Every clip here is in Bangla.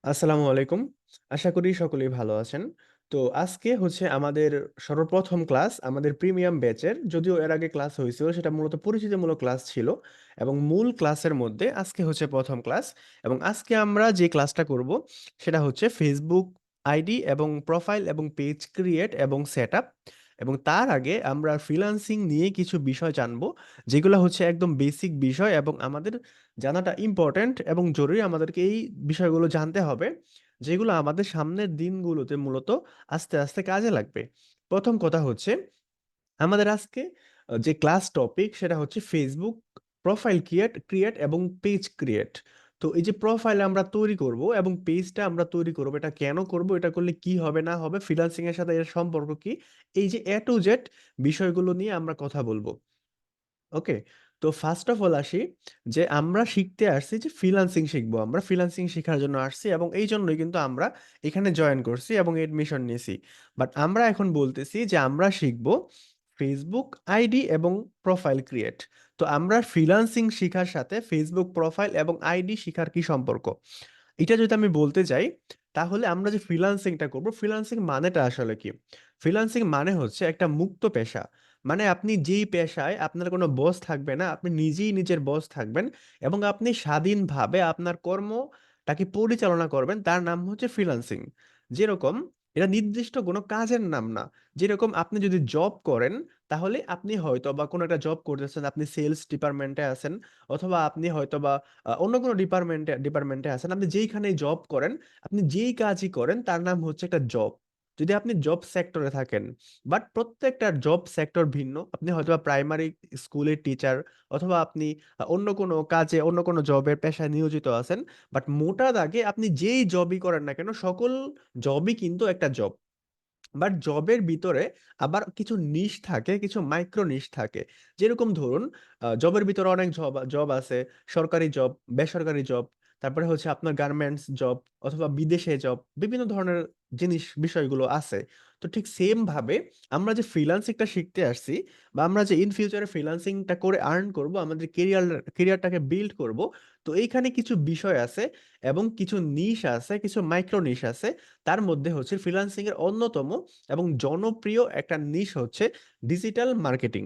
আসসালামু আলাইকুম। আশা করি সকলেই ভালো আছেন। তো আজকে হচ্ছে আমাদের সর্বপ্রথম ক্লাস আমাদের প্রিমিয়াম ব্যাচের। যদিও এর আগে ক্লাস হয়েছিল, সেটা মূলত পরিচিতিমূলক ক্লাস ছিল এবং মূল ক্লাসের মধ্যে আজকে হচ্ছে প্রথম ক্লাস। এবং আজকে আমরা যে ক্লাসটা করব সেটা হচ্ছে ফেসবুক আইডি এবং প্রোফাইল এবং পেজ ক্রিয়েট এবং সেটআপ। এবং তার আগে আমরা ফ্রিল্যান্সিং নিয়ে কিছু বিষয় জানবো, যেগুলো হচ্ছে একদম বেসিক বিষয় এবং আমাদের জানাটা ইম্পর্ট্যান্ট এবং জরুরি। আমাদেরকে এই বিষয়গুলো জানতে হবে, যেগুলো আমাদের সামনের দিনগুলোতে মূলত আস্তে আস্তে কাজে লাগবে। প্রথম কথা হচ্ছে, আমাদের আজকে যে ক্লাস টপিক সেটা হচ্ছে ফেসবুক প্রোফাইল ক্রিয়েট ক্রিয়েট এবং পেজ ক্রিয়েট। তো এই যে প্রোফাইল আমরা তৈরি করব এবং পেজটা আমরা তৈরি করব, এটা কেন করব, এটা করলে কি হবে না হবে, ফ্রিল্যান্সিং এর সাথে এর সম্পর্ক কি, এই যে এ টু জেড বিষয়গুলো নিয়ে আমরা কথা বলবো। ওকে। তো ফার্স্ট অফ অল আসি, যে আমরা শিখতে আসছি যে ফ্রিল্যান্সিং শিখবো, আমরা ফ্রিল্যান্সিং শেখার জন্য আসছি এবং এই জন্যই কিন্তু আমরা এখানে জয়েন করছি এবং এডমিশন নিয়েছি। বাট আমরা এখন বলতেছি যে আমরা শিখবো ফেসবুক আইডি এবং প্রোফাইল ক্রিয়েট। তো আমরা ফ্রিল্যান্সিং শেখার সাথে ফেসবুক প্রোফাইল এবং আইডি শেখার কি সম্পর্ক, এটা যদি আমি বলতে যাই, তাহলে আমরা যে ফ্রিল্যান্সিংটা করব, ফ্রিল্যান্সিং মানেটা আসলে কি? ফ্রিল্যান্সিং মানে হচ্ছে একটা মুক্ত পেশা। মানে আপনি যেই পেশায় আপনার কোনো বস থাকবে না, আপনি নিজেই নিজের বস থাকবেন এবং আপনি স্বাধীনভাবে আপনার কর্মটাকে পরিচালনা করবেন, তার নাম হচ্ছে ফ্রিল্যান্সিং। যেরকম এটা নির্দিষ্ট কোনো কাজের নাম না। যেরকম আপনি যদি জব করেন, তাহলে আপনি হয়তো বা কোনো একটা জব করতেছেন, আপনি সেলস ডিপার্টমেন্টে আছেন, অথবা আপনি হয়তো বা অন্য কোনো ডিপার্টমেন্টে আছেন, আপনি যেইখানে জব করেন, আপনি যেই কাজই করেন তার নাম হচ্ছে একটা জব, যদি আপনি জব সেক্টরে থাকেন। বাট প্রত্যেকটা জব সেক্টর ভিন্ন। আপনি হয়তো প্রাইমারি স্কুলের টিচার, অথবা আপনি অন্য কোনো কাজে অন্য কোনো জবের পেশায় নিয়োজিত আছেন। বাট মোটা দাগে আপনি যেই জবই করেন না কেন, সকল জবই কিন্তু একটা জব। বাট জবের ভিতরে আবার কিছু নিশ থাকে, কিছু মাইক্রো নিশ থাকে। যেরকম ধরুন, জবের ভিতরে অনেক জব জব আছে, সরকারি জব, বেসরকারি জব, তারপরে হচ্ছে আপনার গার্মেন্টস জব, অথবা বিদেশে জব, বিভিন্ন ধরনের জিনিস বিষয়গুলো আছে। তো ঠিক সেম ভাবে আমরা যে ফ্রিল্যান্সিংটা শিখতে আসছি, বা আমরা যে ইন ফিউচারে ফ্রিল্যান্সিংটা করে আর্ন করব, আমাদের কেরিয়ারটাকে বিল্ড করব, তো এইখানে কিছু বিষয় আছে এবং কিছু নিশ আছে, কিছু মাইক্রো নিশ আছে। তার মধ্যে হচ্ছে ফ্রিল্যান্সিং এর অন্যতম এবং জনপ্রিয় একটা নিশ হচ্ছে ডিজিটাল মার্কেটিং।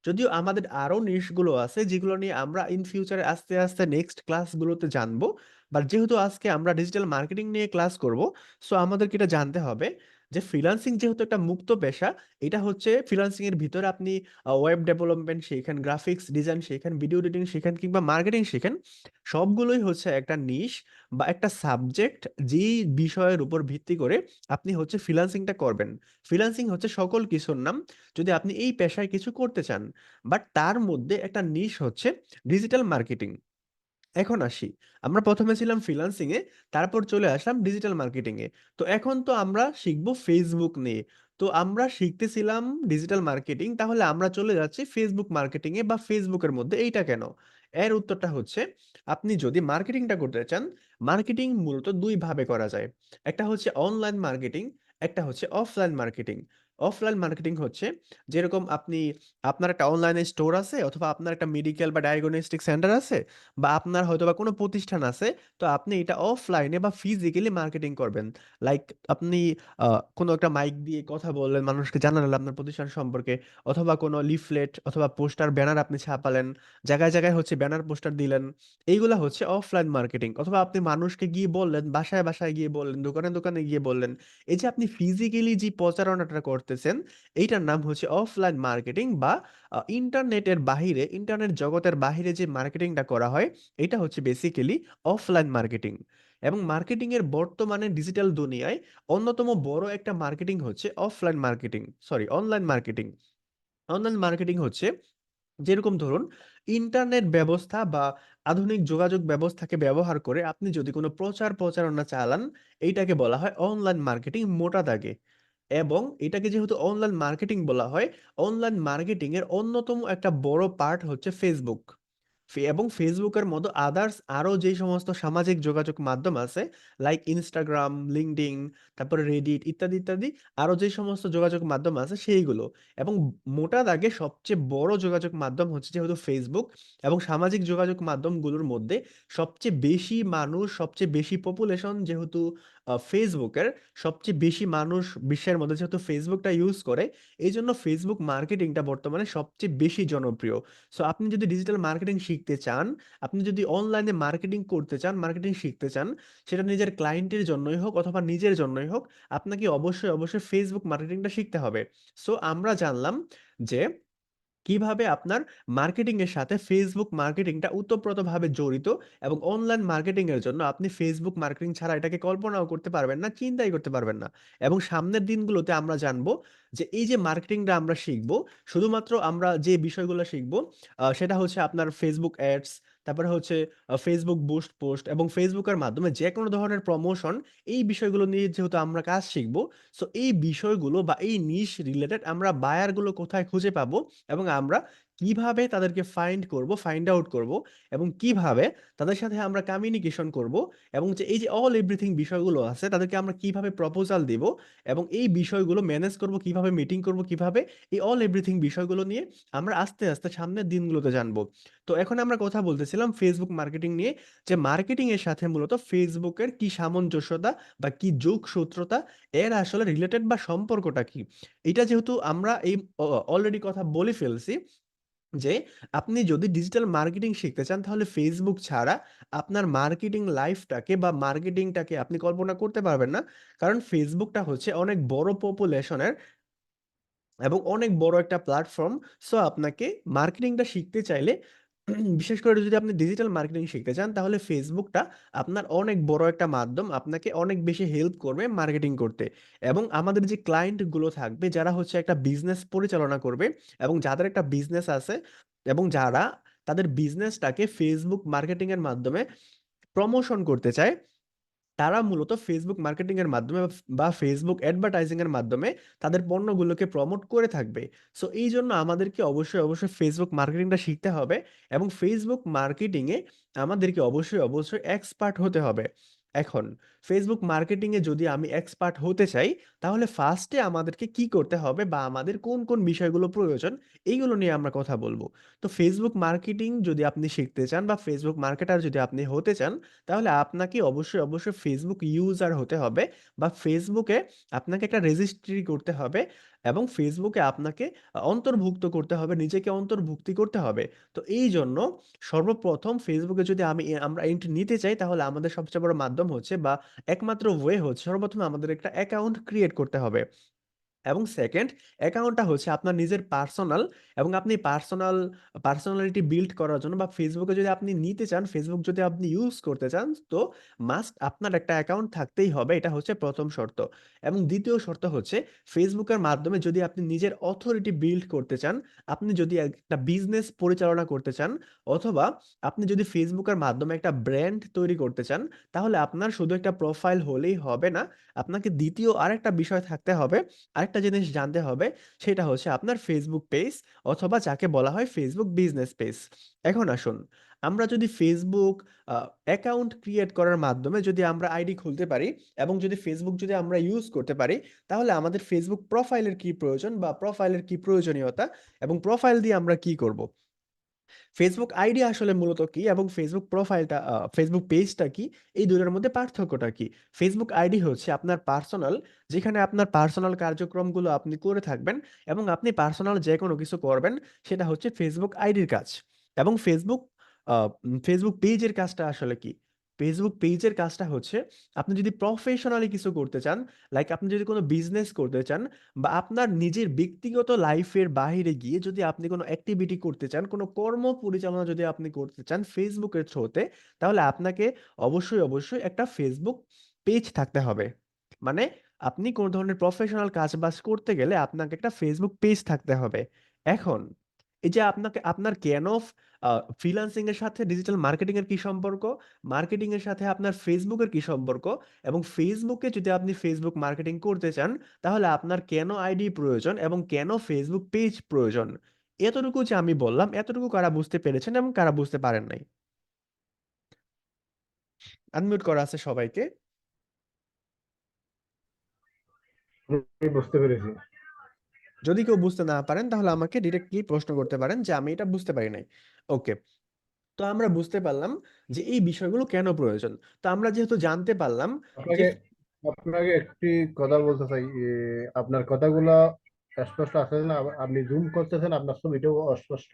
যদিও আমাদের আরো নিশগুলো আছে, যেগুলো নিয়ে আমরা ইন ফিউচারে আস্তে আস্তে নেক্সট ক্লাসগুলোতে জানবো। বাট যেহেতু আজকে আমরা ডিজিটাল মার্কেটিং নিয়ে ক্লাস করব, সো আমাদেরকে এটা জানতে হবে যে ফ্রিল্যান্সিং যেহেতু একটা মুক্ত পেশা, এটা হচ্ছে ফ্রিল্যান্সিং এর ভিতরে আপনি ওয়েব ডেভেলপমেন্ট শিখেন, গ্রাফিক্স ডিজাইন শিখেন, ভিডিও এডিটিং শিখেন কিংবা মার্কেটিং শিখেন, সবগুলোই হচ্ছে একটা নিশ বা একটা সাবজেক্ট, যেই বিষয়ের উপর ভিত্তি করে আপনি হচ্ছে ফ্রিল্যান্সিংটা করবেন। ফ্রিল্যান্সিং হচ্ছে সকল কিছুর নাম, যদি আপনি এই পেশায় কিছু করতে চান। বাট তার মধ্যে একটা নিশ হচ্ছে ডিজিটাল মার্কেটিং। এখন আসি, আমরা প্রথমে ছিলাম ফ্রিল্যান্সিং এ, তারপর চলে আসলাম ডিজিটাল মার্কেটিং এ। তো এখন তো আমরা শিখবো ফেসবুক নিয়ে। তো আমরা শিখতেছিলাম ডিজিটাল মার্কেটিং, তাহলে আমরা চলে যাচ্ছি ফেসবুক মার্কেটিং এ বা ফেসবুকের মধ্যে, এইটা কেন? এর উত্তরটা হচ্ছে, আপনি যদি মার্কেটিংটা করতে চান, মার্কেটিং মূলত দুই ভাবে করা যায়। একটা হচ্ছে অনলাইন মার্কেটিং, একটা হচ্ছে অফলাইন মার্কেটিং। অফলাইন মার্কেটিং হচ্ছে, যেরকম আপনি, আপনার একটা অনলাইনে স্টোর আছে, অথবা আপনার একটা মেডিকেল বা ডায়াগনস্টিক সেন্টার আছে, বা আপনার হয়তো বা কোনো প্রতিষ্ঠান আছে, তো আপনি এটা অফলাইনে বা ফিজিক্যালি মার্কেটিং করবেন। লাইক আপনি কোনো একটা মাইক দিয়ে কথা বললেন, মানুষকে জানালেন আপনার প্রতিষ্ঠান সম্পর্কে, অথবা কোনো লিফলেট অথবা পোস্টার ব্যানার আপনি ছাপালেন, জায়গায় জায়গায় হচ্ছে ব্যানার পোস্টার দিলেন। এইগুলা হচ্ছে অফলাইন মার্কেটিং। অথবা আপনি মানুষকে গিয়ে বললেন, বাসায় বাসায় গিয়ে বললেন, দোকানে দোকানে গিয়ে বললেন। এই যে আপনি ফিজিক্যালি যে প্রচারণাটা করতেছেন, এইটার নাম হচ্ছে অফলাইন মার্কেটিং, বা ইন্টারনেটের বাহিরে, ইন্টারনেট জগতের বাহিরে যে মার্কেটিংটা করা হয়, এটা হচ্ছে বেসিক্যালি অফলাইন মার্কেটিং। এবং মার্কেটিং এর বর্তমানে ডিজিটাল দুনিয়ায় অন্যতম বড় একটা মার্কেটিং হচ্ছে offline marketing, sorry online marketing. Online marketing হচ্ছে, যেরকম ধরুন, ইন্টারনেট ব্যবস্থা বা আধুনিক যোগাযোগ ব্যবস্থাকে ব্যবহার করে আপনি যদি কোনো প্রচারণা চালান, এইটাকে বলা হয় অনলাইন মার্কেটিং মোটা দাগে। এবং এটাকে যেহেতু অনলাইন মার্কেটিং বলা হয়, অনলাইন মার্কেটিং এর অন্যতম একটা বড় পার্ট হচ্ছে ফেসবুক। এবং ফেসবুকের মতো আদার্স আরো যে সমস্ত সামাজিক যোগাযোগ মাধ্যম আছে, লাইক ইনস্টাগ্রাম, লিঙ্কডইন, তারপরে রেডিট ইত্যাদি ইত্যাদি, আরো যে সমস্ত যোগাযোগ মাধ্যম আছে সেইগুলো। এবং মোটা দাগে সবচেয়ে বড় যোগাযোগ মাধ্যম হচ্ছে যেহেতু ফেসবুক, এবং সামাজিক যোগাযোগ মাধ্যমগুলোর মধ্যে সবচেয়ে বেশি মানুষ, সবচেয়ে বেশি পপুলেশন যেহেতু ফেসবুকের, সবচেয়ে বেশি মানুষ বিশ্বের মধ্যে যেহেতু ফেসবুকটা ইউজ করে, এই জন্য ফেসবুক মার্কেটিংটা বর্তমানে সবচেয়ে বেশি জনপ্রিয়। সো আপনি যদি ডিজিটাল মার্কেটিং শিখতে চান, আপনি যদি অনলাইনে মার্কেটিং করতে চান, মার্কেটিং শিখতে চান, সেটা নিজের ক্লায়েন্টের জন্যই হোক অথবা নিজের জন্যই হোক, আপনাকে অবশ্যই অবশ্যই ফেসবুক মার্কেটিংটা শিখতে হবে। সো আমরা জানলাম যে কিভাবে আপনার মার্কেটিং এর সাথে ফেসবুক মার্কেটিংটা ওতপ্রোতভাবে জড়িত, এবং অনলাইন মার্কেটিং এর জন্য আপনি ফেসবুক মার্কেটিং ছাড়া এটাকে কল্পনাও করতে পারবেন না, চিন্তাই করতে পারবেন না। এবং সামনের দিনগুলোতে আমরা জানবো যে এই যে মার্কেটিংটা আমরা শিখবো, শুধুমাত্র আমরা যে বিষয়গুলো শিখবো সেটা হচ্ছে আপনার ফেসবুক অ্যাডস, তারপরে হচ্ছে ফেসবুক বুস্ট পোস্ট এবং ফেসবুকের মাধ্যমে যে কোনো ধরনের প্রমোশন, এই বিষয়গুলো নিয়ে যেহেতু আমরা কাজ শিখবো, সো এই বিষয়গুলো বা এই নিশ রিলেটেড আমরা বায়ারগুলো কোথায় খুঁজে পাবো, এবং আমরা কিভাবে তাদেরকে ফাইন্ড আউট করব, এবং কিভাবে তাদের সাথে আমরা কমিউনিকেশন করব, এবং যে এই যে অল এভরিথিং বিষয়গুলো আছে তাদেরকে আমরা কিভাবে প্রপোজাল দিব, এবং এই বিষয়গুলো ম্যানেজ করব কিভাবে, মিটিং করব কিভাবে, এই অল এভরিথিং বিষয়গুলো নিয়ে আমরা আস্তে আস্তে সামনের দিনগুলোতে জানবো। তো এখন আমরা কথা বলতেছিলাম ফেসবুক মার্কেটিং নিয়ে, যে মার্কেটিং এর সাথে মূলত ফেসবুকের কি সামঞ্জস্যতা বা কি যোগসূত্রতা, এর আসলে রিলেটেড বা সম্পর্কটা কি। এটা যেহেতু আমরা এই অলরেডি কথা বলে ফেলছি যে আপনি যদি ডিজিটাল মার্কেটিং শিখতে চান, তাহলে ফেসবুক ছাড়া আপনার মার্কেটিং লাইফটাকে বা মার্কেটিংটাকে আপনি কল্পনা করতে পারবেন না। কারণ ফেসবুকটা হচ্ছে অনেক বড় পপুলেশনের এবং অনেক বড় একটা প্ল্যাটফর্ম। সো আপনাকে মার্কেটিংটা শিখতে চাইলে, বিশেষ করে যদি আপনি ডিজিটাল মার্কেটিং শিখতে চান, তাহলে ফেসবুকটা আপনার অনেক বড় একটা মাধ্যম, আপনাকে অনেক বেশি হেল্প করবে মার্কেটিং করতে। এবং আমাদের যে ক্লায়েন্টগুলো থাকবে যারা হচ্ছে একটা বিজনেস পরিচালনা করবে, এবং যাদের একটা বিজনেস আছে, এবং যারা তাদের বিজনেসটাকে ফেসবুক মার্কেটিং এর মাধ্যমে প্রমোশন করতে চায়, তারা মূলত ফেসবুক মার্কেটিং এর মাধ্যমে বা ফেসবুক অ্যাডভার্টাইজিং এর মাধ্যমে তাদের পণ্যগুলোকে প্রমোট করে থাকবে। সো এই জন্য আমাদেরকে অবশ্যই অবশ্যই ফেসবুক মার্কেটিংটা শিখতে হবে, এবং ফেসবুক মার্কেটিং এ আমাদেরকে অবশ্যই অবশ্যই এক্সপার্ট হতে হবে। এখন ফেসবুক মার্কেটিং এ যদি আমি এক্সপার্ট হতে চাই, তাহলে ফার্স্টে আমাদেরকে কি করতে হবে বা আমাদের কোন কোন বিষয়গুলো প্রয়োজন, এইগুলো নিয়ে আমরা কথা বলবো। তো ফেসবুক মার্কেটিং যদি আপনি শিখতে চান বা ফেসবুক মার্কেটার যদি আপনি হতে চান, তাহলে আপনাকে অবশ্যই অবশ্যই ফেসবুক ইউজার হতে হবে, বা ফেসবুকে আপনাকে একটা রেজিস্ট্রি করতে হবে, এবং ফেসবুকে আপনাকে অন্তর্ভুক্ত করতে হবে, নিজেকে অন্তর্ভুক্তি করতে হবে। তো এই জন্য সর্বপ্রথম ফেসবুকে যদি আমরা এন্ট্রি নিতে চাই, তাহলে আমাদের সবচেয়ে বড় মাধ্যম হচ্ছে বা একমাত্র ওয়ে হচ্ছে সর্বপ্রথম আমাদের একটা অ্যাকাউন্ট ক্রিয়েট করতে হবে। এবং সেকেন্ড অ্যাকাউন্টটা হচ্ছে আপনার নিজের পার্সোনাল, এবং আপনি পার্সোনালিটি বিল্ড করার জন্য বা ফেসবুকে যদি আপনি নিতে চান, ফেসবুক যদি আপনি ইউজ করতে চান, তো মাস্ট আপনার একটা অ্যাকাউন্ট থাকতেই হবে, এটা হচ্ছে প্রথম শর্ত। এবং দ্বিতীয় শর্ত হচ্ছে ফেসবুকের মাধ্যমে যদি আপনি নিজের অথরিটি বিল্ড করতে চান, আপনি যদি একটা বিজনেস পরিচালনা করতে চান, অথবা আপনি যদি ফেসবুকের মাধ্যমে একটা ব্র্যান্ড তৈরি করতে চান, তাহলে আপনার শুধু একটা প্রোফাইল হলেই হবে না, আপনাকে দ্বিতীয় আরেকটা বিষয় থাকতে হবে, আরেকটা জিনিস জানতে হবে, সেটা হচ্ছে আপনার ফেসবুক পেজ, অথবা যাকে বলা হয় ফেসবুক বিজনেস পেজ। এখন আসুন, আমরা যদি ফেসবুক অ্যাকাউন্ট ক্রিয়েট করার মাধ্যমে যদি আমরা আইডি খুলতে পারি, এবং যদি ফেসবুক যদি আমরা ইউজ করতে পারি, তাহলে আমাদের ফেসবুক প্রোফাইলের কি প্রয়োজন বা প্রোফাইলের কি প্রয়োজনীয়তা, এবং প্রোফাইল দিয়ে আমরা কি করব, ফেসবুক আইডি আসলে মূলত কি, এবং ফেসবুক প্রোফাইলটা ফেসবুক পেজটা কি, এই দুটোর মধ্যে পার্থক্যটা কি। ফেসবুক আইডি হচ্ছে আপনার পার্সোনাল, যেখানে আপনার পার্সোনাল কার্যক্রমগুলো আপনি করে থাকবেন, এবং আপনি পার্সোনাল যে কোনো কিছু করবেন, সেটা হচ্ছে ফেসবুক আইডির কাজ। এবং ফেসবুক পেজের কাজটা আসলে কি, ফেসবুক পেজের কাজটা হচ্ছে আপনি যদি প্রফেশনালি কিছু করতে চান, লাইক আপনি যদি কোনো বিজনেস করতে চান, বা আপনার নিজের ব্যক্তিগত লাইফের বাইরে গিয়ে যদি আপনি কোনো অ্যাক্টিভিটি করতে চান, কোনো কর্ম পরিচালনা যদি আপনি করতে চান ফেসবুকের থ্রুতে, তাহলে আপনাকে অবশ্যই অবশ্যই একটা ফেসবুক পেজ থাকতে হবে। মানে আপনি কোনো ধরনের প্রফেশনাল কাজ বাজ করতে গেলে আপনাকে একটা ফেসবুক পেজ থাকতে হবে। এখন এই যে আপনাকে আপনার কেন ফ্রিল্যান্সিং এর সাথে ডিজিটাল মার্কেটিং এর কি সম্পর্ক, মার্কেটিং এর সাথে আপনার ফেসবুকের কি সম্পর্ক, এবং ফেসবুকে যদি আপনি ফেসবুক মার্কেটিং করতে চান, তাহলে আপনার কেন আইডি প্রয়োজন এবং কেন ফেসবুক পেজ প্রয়োজন, এতটুকু যে আমি বললাম, এতটুকু কারা বুঝতে পেরেছেন এবং কারা বুঝতে পারেন নাই? আনমিউট করা আছে সবাইকে। আমি বুঝতে পেরেছি। যদি কেউ বুঝতে না পারেন তাহলে আমাকে ডিরেক্টলি প্রশ্ন করতে পারেন যে আমি এটা বুঝতে পারি নাই। ওকে। তো আমরা বুঝতে পারলাম যে এই বিষয়গুলো কেন প্রয়োজন। তো আমরা যেহেতু জানতে পারলাম যে আপনাকে আপনাকে একটি কথা বলতে চাই, আপনার কথাগুলো স্পষ্ট আসছে না, আপনি জুম করতেছেন, আপনার ছবিটাও অস্পষ্ট।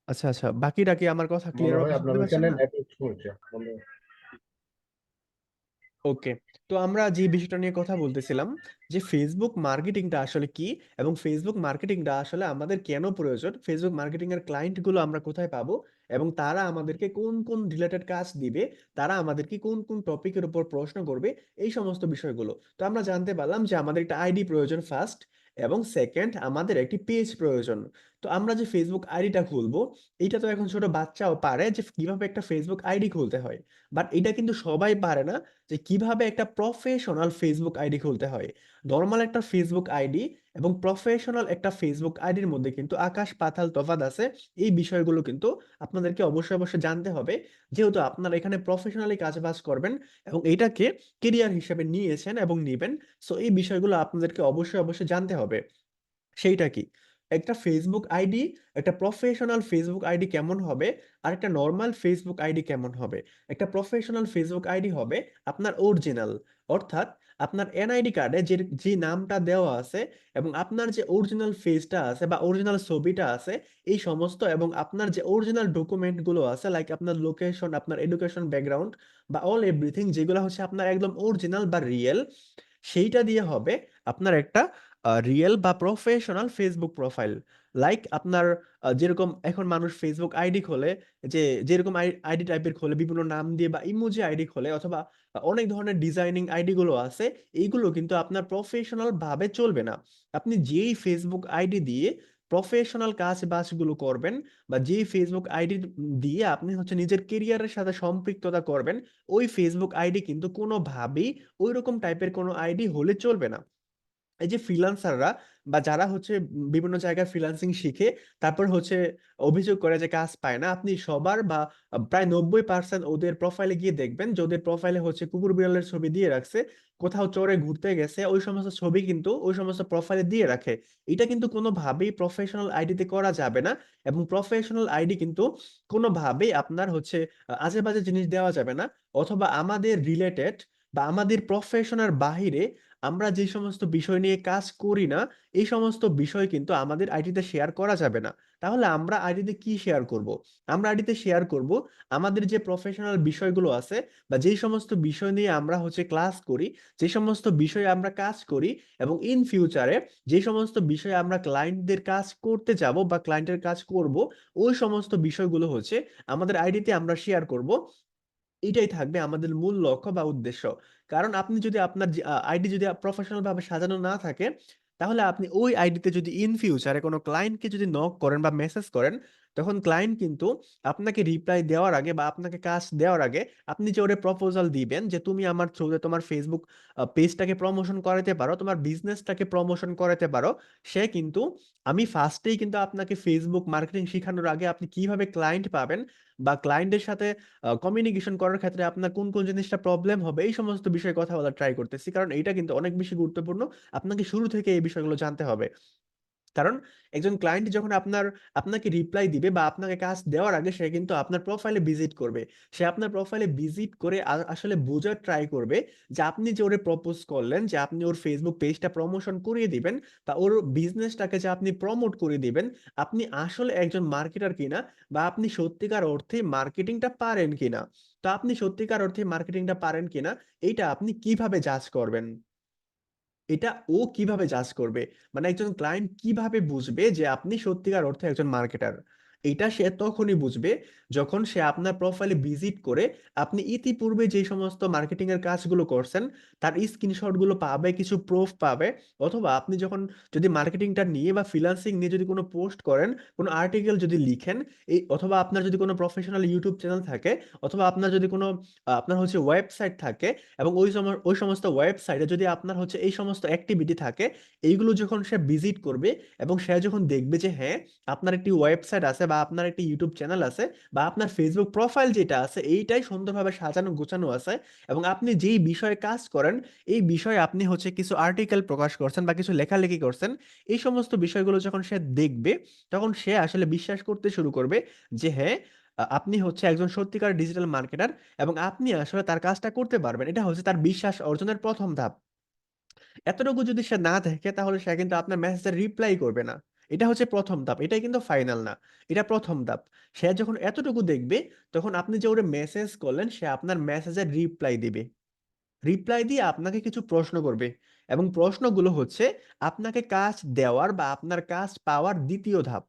আচ্ছা আচ্ছা, বাকিরা কি আমার কথা মনে ক্লিয়ার হয় ভাবে আপনার শুনতে পাচ্ছেন ওইখানে না? নেটওয়ার্ক সমস্যা ওকে। তো আমরা যে বিষয়টা নিয়ে কথা বলতেছিলাম যে ফেসবুক মার্কেটিংটা আসলে কি, এবং ফেসবুক মার্কেটিংটা আসলে আমাদের কেন প্রয়োজন, ফেসবুক মার্কেটিং এর ক্লায়েন্ট গুলো আমরা কোথায় পাবো, এবং তারা আমাদেরকে কোন কোন রিলেটেড কাজ দিবে, তারা আমাদেরকে কোন কোন টপিকের উপর প্রশ্ন করবে, এই সমস্ত বিষয়গুলো। তো আমরা জানতে পারলাম যে আমাদের একটা আইডি প্রয়োজন ফার্স্ট, এবং সেকেন্ড আমাদের একটি পেজ প্রয়োজন। তো আমরা যে ফেসবুক আইডিটা খুলবো, এটা তো এখন ছোট বাচ্চাও পারে যে কিভাবে একটা ফেসবুক আইডি খুলতে হয়, বাট এটা কিন্তু সবাই পারে না যে কিভাবে একটা প্রফেশনাল ফেসবুক আইডি খুলতে হয়। নর্মাল একটা ফেসবুক আইডি এবং প্রফেশনাল একটা ফেসবুক আইডির মধ্যে কিন্তু আকাশ পাতাল তফাৎ আছে। এই বিষয়গুলো কিন্তু আপনাদেরকে অবশ্যই অবশ্যই জানতে হবে, যেহেতু আপনারা এখানে প্রফেশনালি কাজবাজ করবেন এবং এটাকে কেরিয়ার হিসেবে নিয়েছেন এবং নিবেন। সো এই বিষয়গুলো আপনাদেরকে অবশ্যই অবশ্যই জানতে হবে। সেইটা কি, একটা ফেসবুক আইডি, একটা প্রফেশনাল ফেসবুক আইডি কেমন হবে, আর একটা নর্মাল ফেসবুক আইডি কেমন হবে। একটা প্রফেশনাল ফেসবুক আইডি হবে আপনার অরিজিনাল, অর্থাৎ আপনার এনআইডি কার্ডে যে যে নামটা দেওয়া আছে এবং আপনার যে অরিজিনাল ফেসটা আছে বা অরিজিনাল ছবিটা আছে, এই সমস্ত, এবং আপনার যে অরিজিনাল ডকুমেন্ট গুলো আছে লাইক আপনার লোকেশন, আপনার এডুকেশন ব্যাকগ্রাউন্ড বা অল এভরিথিং, যেগুলো হচ্ছে আপনার একদম অরিজিনাল বা রিয়েল, সেইটা দিয়ে হবে আপনার একটা রিয়েল বা প্রফেশনাল ফেসবুক প্রোফাইল। লাইক আপনার যেরকম এখন মানুষ ফেসবুক আইডি খোলে, যে যেরকম আইডি টাইপের খোলে বিভিন্ন নাম দিয়ে বা ইমোজি আইডি খোলে, অথবা অনেক ধরনের ডিজাইনিং আইডি গুলো আছে, এইগুলো কিন্তু আপনার প্রফেশনাল ভাবে চলবে না। আপনি যেই ফেসবুক আইডি দিয়ে প্রফেশনাল কাজ বাজগুলো করবেন, বা যেই ফেসবুক আইডি দিয়ে আপনি হচ্ছে নিজের কেরিয়ারের সাথে সম্পৃক্ততা করবেন, ওই ফেসবুক আইডি কিন্তু কোনোভাবেই ওই রকম টাইপের কোনো আইডি হলে চলবে না। এই যে ফ্রিল্যান্সাররা বা যারা হচ্ছে বিভিন্ন জায়গায় ফ্রিল্যান্সিং শিখে তারপর হচ্ছে অভিযোগ করে যে কাজ পায় না, আপনি সবার বা প্রায় 90% ওদের প্রোফাইলে গিয়ে দেখবেন যে ওদের প্রোফাইলে হচ্ছে কুকুর বিড়ালের ছবি দিয়ে রাখছে, কোথাও চরে ঘুরতে গেছে, ওই সমস্ত ছবি কিন্তু ওই সমস্ত প্রোফাইলে দিয়ে রাখে। এটা কিন্তু কোনোভাবেই প্রফেশনাল আইডিতে করা যাবে না, এবং প্রফেশনাল আইডি কিন্তু কোনোভাবেই আপনার হচ্ছে আজে বাজে জিনিস দেওয়া যাবে না, অথবা আমাদের রিলেটেড বা আমাদের প্রফেশনের বাহিরে আমরা যে সমস্ত বিষয় নিয়ে কাজ করি না, এই সমস্ত বিষয় কিন্তু আমাদের আইডিতে শেয়ার করা যাবে না। তাহলে আমরা আইডিতে কি শেয়ার করব? আমরা আইডিতে শেয়ার করব আমাদের যে প্রফেশনাল বিষয়গুলো আছে, বা যেই সমস্ত বিষয় নিয়ে আমরা হচ্ছে ক্লাস করি, যে সমস্ত বিষয়ে আমরা কাজ করি, এবং ইন ফিউচারে যে সমস্ত বিষয়ে আমরা ক্লায়েন্টদের কাজ করতে যাব বা ক্লায়েন্টের কাজ করব, ওই সমস্ত বিষয়গুলো হচ্ছে আমাদের আইডিতে আমরা শেয়ার করব। এটাই থাকবে আমাদের মূল লক্ষ্য বা উদ্দেশ্য। কারণ আপনি যদি আপনার আইডি যদি প্রফেশনাল ভাবে সাজানো না থাকে, তাহলে আপনি ওই আইডিতে যদি ইন ফিউচারে কোনো ক্লায়েন্টকে যদি নক করেন বা মেসেজ করেন, তখন ক্লায়েন্ট কিন্তু আপনাকে রিপ্লাই দেওয়ার আগে বা আপনাকে কাজ দেওয়ার আগে আপনি যে ওরে প্রপোজাল দিবেন যে তুমি আমার থ্রুতে তোমার ফেসবুক পেজটাকে প্রমোশন করাতে পারো, তোমার বিজনেসটাকে প্রমোশন করাতে পারো, সে কিন্তু, আমি ফার্স্টেই কিন্তু আপনাকে ফেসবুক মার্কেটিং শেখানোর আগে আপনি কিভাবে ক্লায়েন্ট পাবেন বা ক্লায়েন্টের সাথে কমিউনিকেশন করার ক্ষেত্রে আপনার কোন কোন জিনিসটা প্রবলেম হবে, এই সমস্ত বিষয়ে কথা বলার ট্রাই করতেছি, কারণ এইটা কিন্তু অনেক বেশি গুরুত্বপূর্ণ। আপনাকে শুরু থেকে এই বিষয়গুলো জানতে হবে। কারণ একজন ক্লায়েন্ট যখন আপনাকে রিপ্লাই দিবে বা আপনাকে কাজ দেওয়ার আগে সে কিন্তু আপনার প্রোফাইলে ভিজিট করবে। সে আপনার প্রোফাইলে ভিজিট করে আসলে বোঝার ট্রাই করবে যে আপনি যে ওরে প্রপোজ করলেন যে আপনি ওর ফেসবুক পেজটা প্রমোশন করিয়ে দিবেন বা ওর বিজনেসটাকে যে আপনি প্রমোট করে দিবেন, আপনি আসলে একজন মার্কেটার কিনা, বা আপনি সত্যিকার অর্থে মার্কেটিংটা পারেন কিনা। তো আপনি সত্যিকার অর্থে মার্কেটিংটা পারেন কিনা, এইটা আপনি কিভাবে জাজ করবেন, এটা ও কিভাবে জাজ করবে, মানে একজন ক্লায়েন্ট কিভাবে বুঝবে যে আপনি সত্যিকার অর্থে একজন মার্কেটার? এটা সে তখনই বুঝবে যখন সে আপনার প্রোফাইলে ভিজিট করে আপনি ইতিপূর্বে যে সমস্ত মার্কেটিং এর কাজগুলো করছেন তার স্ক্রিনশটগুলো পাবে, কিছু প্রুফ পাবে। অথবা আপনি যখন যদি মার্কেটিংটা নিয়ে বা ফ্রিল্যান্সিং নিয়ে যদি কোনো পোস্ট করেন, কোনো আর্টিকেল যদি লিখেন, এই অথবা আপনার যদি কোনো প্রফেশনাল ইউটিউব চ্যানেল থাকে, অথবা আপনার যদি কোনো আপনার হচ্ছে ওয়েবসাইট থাকে, এবং ওই সমস্ত ওয়েবসাইটে যদি আপনার হচ্ছে এই সমস্ত অ্যাক্টিভিটি থাকে, এইগুলো যখন সে ভিজিট করবে এবং সে যখন দেখবে যে হ্যাঁ আপনার একটি ওয়েবসাইট আছে বা আপনার একটি ইউটিউব চ্যানেল আছে বা আপনার ফেসবুক প্রোফাইল যেটা আছে এইটাই সুন্দরভাবে সাজানো গোছানো আছে, এবং আপনি যেই বিষয়ে কাজ করেন এই বিষয়ে আপনি হচ্ছে কিছু আর্টিকেল প্রকাশ করছেন বা কিছু লেখালেখি করছেন, এই সমস্ত বিষয়গুলো যখন সে দেখবে তখন সে আসলে বিশ্বাস করতে শুরু করবে যে হ্যাঁ আপনি হচ্ছে একজন সত্যিকার ডিজিটাল মার্কেটার এবং আপনি আসলে তার কাজটা করতে পারবেন। এটা হচ্ছে তার বিশ্বাস অর্জনের প্রথম ধাপ। এতটুকু যদি সে না দেখে তাহলে সে কিন্তু আপনার মেসেজের রিপ্লাই করবে না। এটা হচ্ছে প্রথম ধাপ, এটাই কিন্তু ফাইনাল না, এটা প্রথম ধাপ। সে যখন এতটুকু দেখবে তখন আপনি যে ওরে মেসেজ করলেন সে আপনার মেসেজের রিপ্লাই দিবে। রিপ্লাই দিয়ে আপনাকে কিছু প্রশ্ন করবে, এবং প্রশ্নগুলো হচ্ছে আপনাকে কাজ দেওয়ার বা আপনার কাজ পাওয়ার দ্বিতীয় ধাপ।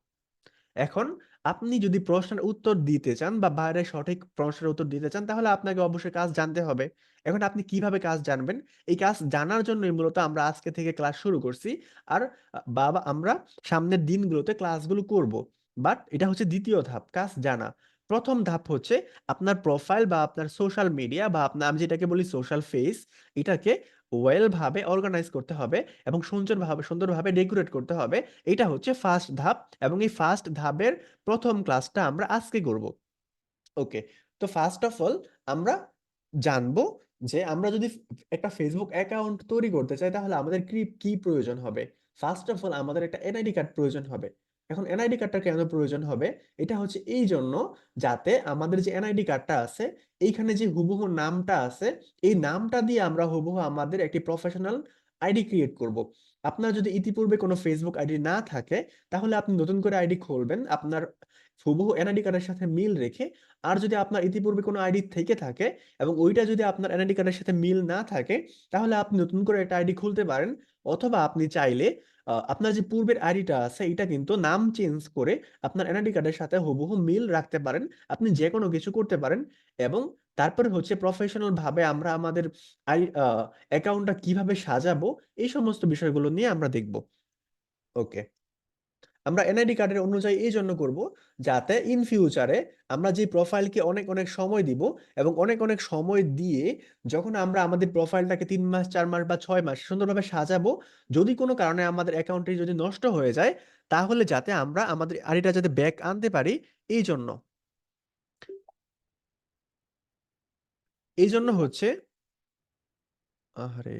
এখন আপনি যদি প্রশ্নের উত্তর দিতে চান বা বাইরে সঠিক প্রশ্নের উত্তর দিতে চান তাহলে আপনাকে অবশ্যই কাজ জানতে হবে। এখন আপনি কিভাবে কাজ জানবেন? এই কাজ জানার জন্যই মূলত আমরা আজকে থেকে ক্লাস শুরু করছি। আর বাবা আমরা সামনের দিনগুলোতে ক্লাসগুলো করব। বাট এটা হচ্ছে দ্বিতীয় ধাপ, কাজ জানা। প্রথম ধাপ হচ্ছে আপনার প্রোফাইল বা আপনার সোশ্যাল মিডিয়া বা আপনার আমি যেটাকে বলি সোশ্যাল ফেস, এটাকে ওয়েল ভাবে অর্গানাইজ করতে হবে এবং সুন্দরভাবে ডেকোরেট করতে হবে। এটা হচ্ছে ফার্স্ট ধাপ, এবং এই ফার্স্ট ধাপের প্রথম ক্লাসটা আমরা আজকে করব। ওকে, তো ফার্স্ট অফ অল আমরা জানবো যে আমরা যদি একটা ফেসবুক অ্যাকাউন্ট তৈরি করতে চাই তাহলে আমাদের কি কি প্রয়োজন হবে। ফার্স্ট অফ অল আমাদের একটা এনআইডি কার্ড প্রয়োজন হবে। এখন এনআইডি কার্ডটা কেন প্রয়োজন হবে? এটা হচ্ছে এই জন্য যাতে আমাদের যে এনআইডি কার্ডটা আছে এইখানে যে হুবহু নামটা আছে এই নামটা দিয়ে আমরা হুবহু আমাদের একটি প্রফেশনাল আইডি ক্রিয়েট করব। আপনার যদি ইতিপূর্বে কোনো ফেসবুক আইডি না থাকে তাহলে আপনি নতুন করে আইডি খুলবেন আপনার হুবহু এনআইডি কার্ডের সাথে মিল রেখে। আর যদি আপনার ইতিপূর্বে কোনো আইডি থেকে থাকে এবং ওইটা যদি আপনার এনআইডি কার্ডের সাথে মিল না থাকে তাহলে আপনি নতুন করে একটা আইডি খুলতে পারেন। অথবা আপনি চাইলে আপনার যে পূর্বের আইডিটা আছে এটা কিন্তু নাম চেঞ্জ করে আপনার এনআইডি কার্ডের সাথে হুবহু মিল রাখতে পারেন। আপনি যে কোনো কিছু করতে পারেন। এবং তারপর হচ্ছে প্রফেশনাল ভাবে আমরা আমাদের আই অ্যাকাউন্টটা কিভাবে সাজাবো এই সমস্ত বিষয়গুলো নিয়ে আমরা দেখব। ওকে, আমরা এনআইডি কার্ডের অনুযায়ী এই জন্য করব যাতে ইন ফিউচারে আমরা যে প্রোফাইলকে অনেক অনেক সময় দিব এবং অনেক অনেক সময় দিয়ে যখন আমরা আমাদের প্রোফাইলটাকে 3 মাস 4 মাস বা 6 মাস সুন্দরভাবে সাজাবো, যদি কোনো কারণে আমাদের অ্যাকাউন্টটি যদি নষ্ট হয়ে যায় তাহলে যাতে আমরা আমাদের আইডিটা যাতে ব্যাক আনতে পারি, এই জন্য এই জন্য হচ্ছে আরে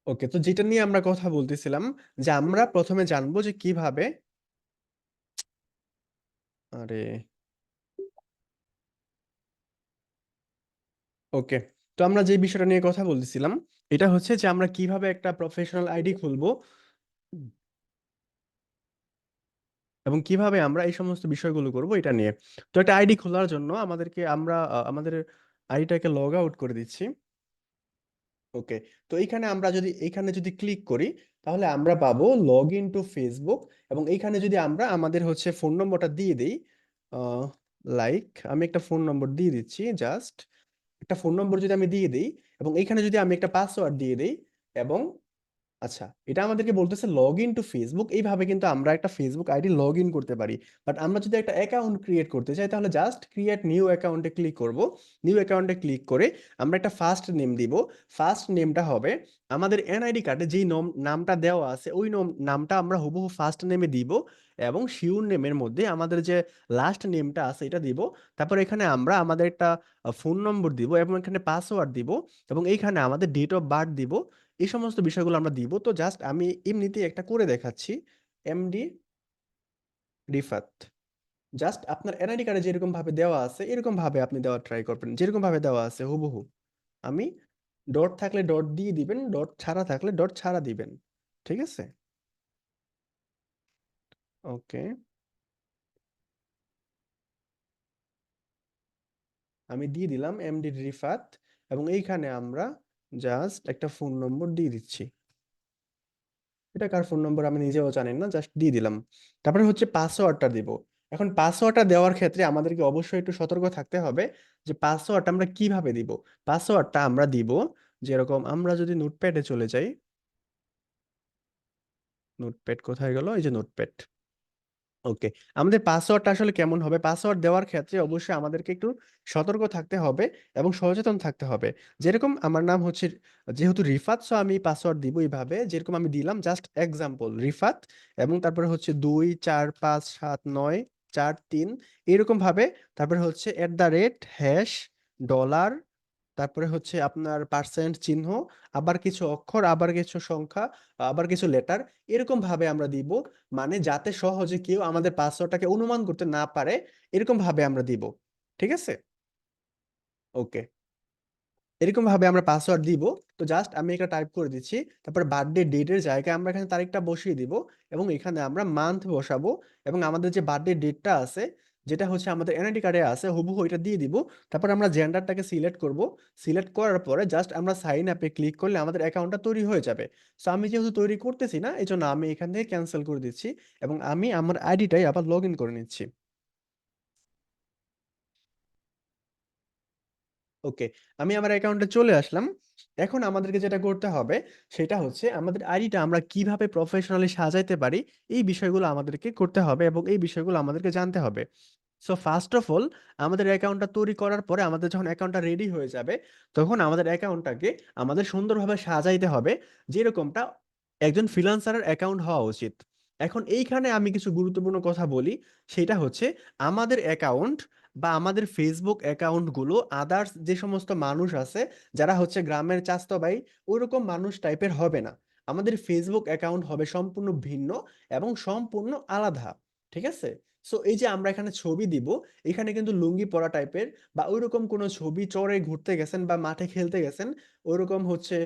ওকে, তো যেটা নিয়ে আমরা কথা বলতেছিলাম যে আমরা প্রথমে জানবো যে কিভাবে আরে ওকে, তো আমরা যে বিষয়টা নিয়ে কথা বলতেছিলাম এটা হচ্ছে যে আমরা কিভাবে একটা প্রফেশনাল আইডি খুলবো এবং কিভাবে আমরা এই সমস্ত বিষয়গুলো করব এটা নিয়ে। তো একটা আইডি খোলার জন্য আমাদেরকে আমরা আমাদের আইডিটাকে লগ আউট করে দিচ্ছি। ওকে, তো এইখানে যদি ক্লিক করি তাহলে আমরা পাবো লগ ইন টু ফেসবুক। এবং এইখানে যদি আমরা আমাদের হচ্ছে ফোন নম্বরটা দিয়ে দিই, লাইক আমি একটা ফোন নম্বর দিয়ে দিচ্ছি, জাস্ট একটা ফোন নম্বর যদি আমি দিয়ে দিই এবং এইখানে যদি আমি একটা পাসওয়ার্ড দিয়ে দিই, এবং আচ্ছা এটা আমাদেরকে বলতেছে লগ ইন টু ফেসবুক, এইভাবে কিন্তু আমরা একটা ফেসবুক আইডি লগ ইন করতে পারি। বাট আমরা যদি একটা অ্যাকাউন্ট ক্রিয়েট করতে চাই তাহলে জাস্ট ক্রিয়েট নিউ অ্যাকাউন্টে ক্লিক করব। নিউ অ্যাকাউন্টে ক্লিক করে আমরা একটা ফার্স্ট নেম দিব। ফার্স্ট নেমটা হবে আমাদের এনআইডি কার্ডে যেই নামটা দেওয়া আছে ওই নামটা আমরা হুবহু ফার্স্ট নেমে দিব। এবং শিওর নেমের মধ্যে আমাদের যে লাস্ট নেমটা আছে এটা দিব। তারপর এখানে আমরা আমাদের একটা ফোন নম্বর দিব এবং এখানে পাসওয়ার্ড দিব এবং এইখানে আমাদের ডেট অফ বার্থ দিব। এই সমস্ত বিষয়গুলো আমরা দিব। তো জাস্ট আমি এমনিতেই একটা করে দেখাচ্ছি, এমডি রিফাত। জাস্ট আপনার এনআইডি কার্ডে যেরকম ভাবে দেওয়া আছে এরকম ভাবে আপনি দেওয়ার ট্রাই করবেন, যেরকম ভাবে দেওয়া আছে হুবহু। আমি ডট থাকলে ডট দিয়ে দিবেন, ডট ছাড়া থাকলে ডট ছাড়া দিবেন। ঠিক আছে? ওকে, আমি দিয়ে দিলাম এমডি রিফাত এবং এইখানে আমরা জাস্ট একটা ফোন নম্বর দিয়ে দিচ্ছি। এটা কার ফোন নম্বর আমি নিজেও জানি না, জাস্ট দিয়ে দিলাম। তারপরে হচ্ছে পাসওয়ার্ডটা দিব। এখন পাসওয়ার্ডটা দেওয়ার ক্ষেত্রে আমাদেরকে অবশ্যই একটু সতর্ক থাকতে হবে যে পাসওয়ার্ডটা আমরা কিভাবে দিব। পাসওয়ার্ডটা আমরা দিব যেরকম, আমরা যদি নোটপ্যাডে চলে যাই, নোটপ্যাড কোথায় গেল, এই যে নোটপ্যাড। ওকে, আমাদের পাসওয়ার্ডটা আসলে কেমন হবে? পাসওয়ার্ড দেওয়ার ক্ষেত্রে অবশ্যই আমাদেরকে একটু সতর্ক থাকতে হবে এবং সচেতন থাকতে হবে। যেরকম আমার নাম হচ্ছে, যেহেতু রিফাত, সো আমি পাসওয়ার্ড দিব এইভাবে, যেরকম আমি দিলাম জাস্ট এক্সাম্পল রিফাত, এবং তারপরে হচ্ছে 2 4 5 7 9 4 3, এরকম ভাবে। তারপরে হচ্ছে @ $, তারপরে হচ্ছে আপনার পার্সেন্ট চিহ্ন, আবার কিছু অক্ষর, আবার কিছু সংখ্যা, আবার কিছু লেটার, এরকম ভাবে আমরা দিব। মানে যাতে সহজে কেউ আমাদের পাসওয়ার্ডটাকে অনুমান করতে না পারে, এরকম ভাবে আমরা দিব। ঠিক আছে? ওকে, এরকম ভাবে আমরা পাসওয়ার্ড দিব। তো জাস্ট আমি এটা টাইপ করে দিচ্ছি, তারপর বার্থডে ডেটের জায়গায় আমরা এখানে তারিখটা বসিয়ে দিব, এবং এখানে আমরা মান্থ বসাবো, এবং আমাদের যে বার্থডে ডেটটা আছে, যেটা হচ্ছে আমাদের এনআইডি কার্ডে আছে হুবহু ওইটা দিয়ে দিব। তারপর আমরা জেন্ডারটাকে সিলেক্ট করব। সিলেক্ট করার পরে জাস্ট আমরা সাইন আপে ক্লিক করলে আমাদের অ্যাকাউন্টটা তৈরি হয়ে যাবে। সো আমি যেহেতু তৈরি করতেছি না, এই জন্য আমি এখান থেকে ক্যান্সেল করে দিচ্ছি, এবং আমি আমার আইডিটাই আবার লগ ইন করে নিচ্ছি। ওকে, আমি আমার অ্যাকাউন্টে চলে আসলাম। এখন আমাদেরকে যেটা করতে হবে সেটা হচ্ছে আমাদের আইডিটা আমরা কিভাবে প্রফেশনালি সাজাইতে পারি, এই বিষয়গুলো আমাদেরকে করতে হবে এবং এই বিষয়গুলো আমাদেরকে জানতে হবে। সো ফার্স্ট অফ অল, আমাদের অ্যাকাউন্টটা তৈরি করার পরে, আমাদের যখন অ্যাকাউন্টটা রেডি হয়ে যাবে, তখন আমাদের অ্যাকাউন্টটাকে আমাদের সুন্দরভাবে সাজাইতে হবে, যেরকমটা একজন ফ্রিল্যান্সারের অ্যাকাউন্ট হওয়া উচিত। এখন এইখানে আমি কিছু গুরুত্বপূর্ণ কথা বলি। সেটা হচ্ছে আমাদের অ্যাকাউন্ট বা আমাদের ফেসবুক অ্যাকাউন্টগুলো আদার্স যে সমস্ত মানুষ আছে, যারা হচ্ছে গ্রামের চাস্তো ভাই, ওইরকম মানুষ টাইপের হবে না। আমাদের ফেসবুক অ্যাকাউন্ট হবে সম্পূর্ণ ভিন্ন এবং সম্পূর্ণ আলাদা। ঠিক আছে? সো এই যে আমরা এখানে ছবি দিব, এখানে কিন্তু লুঙ্গি পরা টাইপের বা ওইরকম কোনো ছবি, চরে ঘুরতে গেছেন বা মাঠে খেলতে গেছেন, ওইরকম হচ্ছে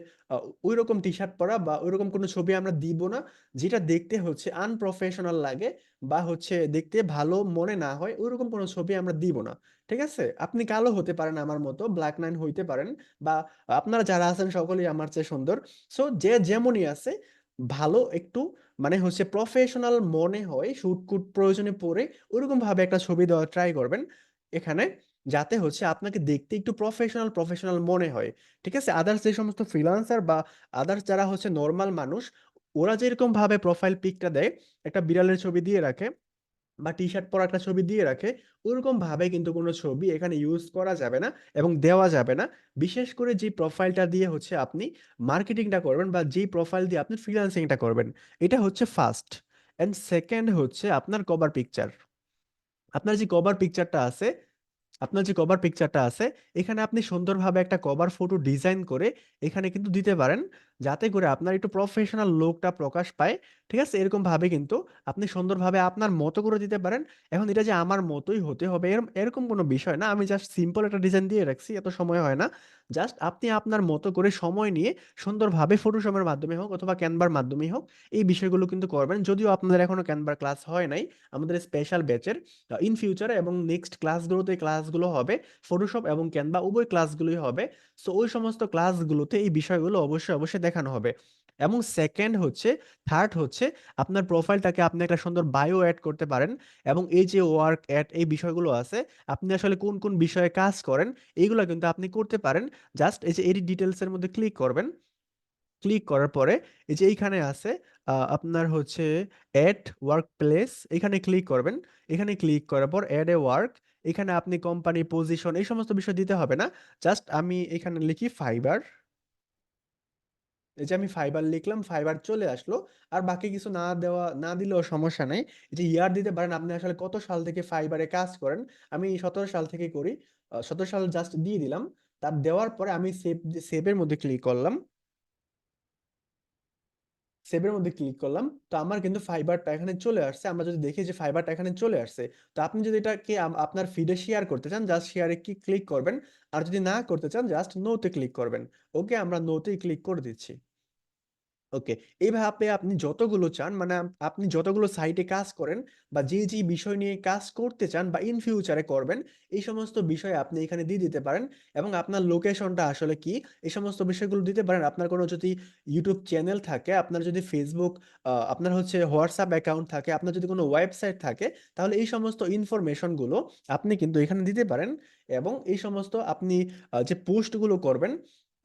ওইরকম টি শার্ট পরা বা ওইরকম কোনো ছবি আমরা দিব না, যেটা দেখতে হচ্ছে আনপ্রফেশনাল লাগে বা হচ্ছে দেখতে ভালো মনে না হয়, ওইরকম কোনো ছবি আমরা দিব না। ঠিক আছে? আপনি কালো হতে পারেন আমার মতো, ব্ল্যাক নাইন হইতে পারেন, বা আপনারা যারা আছেন সকলেই আমার চেয়ে সুন্দর। সো যে যেমনই আছে, ভালো একটু, মানে হচ্ছে প্রফেশনাল মনে হয়, শুট কুট প্রয়োজনে পড়ে ওইরকম ভাবে একটা ছবি দেওয়ার ট্রাই করবেন এখানে, যাতে হচ্ছে আপনাকে দেখতে একটু প্রফেশনাল প্রফেশনাল মনে হয়। ঠিক আছে? আদার্স যে সমস্ত ফ্রিল্যান্সার বা আদার্স যারা হচ্ছে নর্মাল মানুষ, ওরা যেরকম ভাবে প্রোফাইল পিকটা দেয়, একটা বিড়ালের ছবি দিয়ে রাখে বা টি শার্ট পরা একটা ছবি দিয়ে রাখে, ওরকম ভাবে কিন্তু কোনো ছবি এখানে ইউজ করা যাবে না এবং দেওয়া যাবে না। বিশেষ করে যে প্রোফাইলটা দিয়ে হচ্ছে আপনি মার্কেটিংটা করবেন বা যেই প্রোফাইল দিয়ে আপনি ফ্রিল্যান্সিংটা করবেন, এটা হচ্ছে ফার্স্ট। অ্যান্ড সেকেন্ড হচ্ছে আপনার কভার পিকচার। আপনার যে কভার পিকচারটা আছে, আপনার যে কভার পিকচারটা আছে, এখানে আপনি সুন্দরভাবে একটা কভার ফটো ডিজাইন করে এখানে কিন্তু দিতে পারেন, যাতে করে আপনার একটু প্রফেশনাল লুকটা প্রকাশ পায়। ঠিক আছে? এরকম ভাবে কিন্তু আপনি সুন্দরভাবে আপনার মতো করে দিতে পারেন। এখন এটা যে আমার মতোই হতে হবে এরকম কোনো বিষয় না, আমি জাস্ট সিম্পল একটা ডিজাইন দিয়ে রাখছি, এত সময় হয় না। জাস্ট আপনি আপনার মতো করে সময় নিয়ে সুন্দরভাবে ফটোশপের মাধ্যমে হোক অথবা ক্যানভার মাধ্যমেই হোক, এই বিষয়গুলো কিন্তু করবেন। যদিও আপনাদের এখনো ক্যানভার ক্লাস হয় নাই আমাদের স্পেশাল ব্যাচের, ইন ফিউচারে এবং নেক্সট ক্লাসগুলোতে ক্লাসগুলো হবে ফটোশপ এবং ক্যানভা উভয় ক্লাসগুলোই হবে। সো ওই সমস্ত ক্লাসগুলোতে এই বিষয়গুলো অবশ্যই অবশ্যই দেখানো হবে। এবং সেকেন্ড হচ্ছে, থার্ড হচ্ছে, আপনার প্রোফাইলটাকে আপনি একটা সুন্দর বায়ো অ্যাড করতে পারেন। এবং এই যে ওয়ার্ক অ্যাড এই বিষয়গুলো আছে, আপনি আসলে কোন কোন বিষয়ে কাজ করেন, এইগুলো কিন্তু আপনি করতে পারেন। জাস্ট এই যে এডিট ডিটেলস এর মধ্যে ক্লিক করবেন। ক্লিক করার পরে এই যে এইখানে আছে আপনার হচ্ছে অ্যাড ওয়ার্ক প্লেস, এখানে ক্লিক করবেন। এখানে ক্লিক করার পর অ্যাড এ ওয়ার্ক, এখানে আপনি কোম্পানি পজিশন এই সমস্ত বিষয় দিতে হবে না। জাস্ট আমি এখানে লিখি ফাইবার। এই যে আমি ফাইবার লিখলাম, ফাইবার চলে আসলো। আর বাকি কিছু না দেওয়া না দিলেও সমস্যা নেই। এই যে ইয়ার দিতে পারেন, আপনি আসলে কত সাল থেকে ফাইবারে কাজ করেন। আমি 17 সাল থেকে করি, 17 সাল জাস্ট দিয়ে দিলাম। তার দেওয়ার পরে আমি সেভের মধ্যে ক্লিক করলাম। সেভের মধ্যে ক্লিক করলাম, তো আমার কিন্তু ফাইবারটা এখানে চলে আসছে। আমরা যদি দেখি যে ফাইবারটা এখানে চলে আসছে, তো আপনি যদি এটাকে আপনার ফিডে শেয়ার করতে চান, জাস্ট শেয়ারে কি ক্লিক করবেন। আর যদি না করতে চান, জাস্ট নোতে ক্লিক করবেন। ওকে, আমরা নোতেই ক্লিক করে দিচ্ছি। ওকে, এইভাবে আপনি যতগুলো চান, মানে আপনি যতগুলো সাইটে কাজ করেন বা যে যে বিষয় নিয়ে কাজ করতে চান বা ইন ফিউচারে করবেন, এই সমস্ত বিষয় আপনি এখানে দিয়ে দিতে পারেন। এবং আপনার লোকেশনটা আসলে কি, এই সমস্ত বিষয়গুলো দিতে পারেন। আপনার কোনো যদি ইউটিউব চ্যানেল থাকে, আপনার যদি ফেসবুক, আপনার হচ্ছে হোয়াটসঅ্যাপ অ্যাকাউন্ট থাকে, আপনার যদি কোনো ওয়েবসাইট থাকে, তাহলে এই সমস্ত ইনফরমেশনগুলো আপনি কিন্তু এখানে দিতে পারেন। এবং এই সমস্ত আপনি যে পোস্টগুলো করবেন,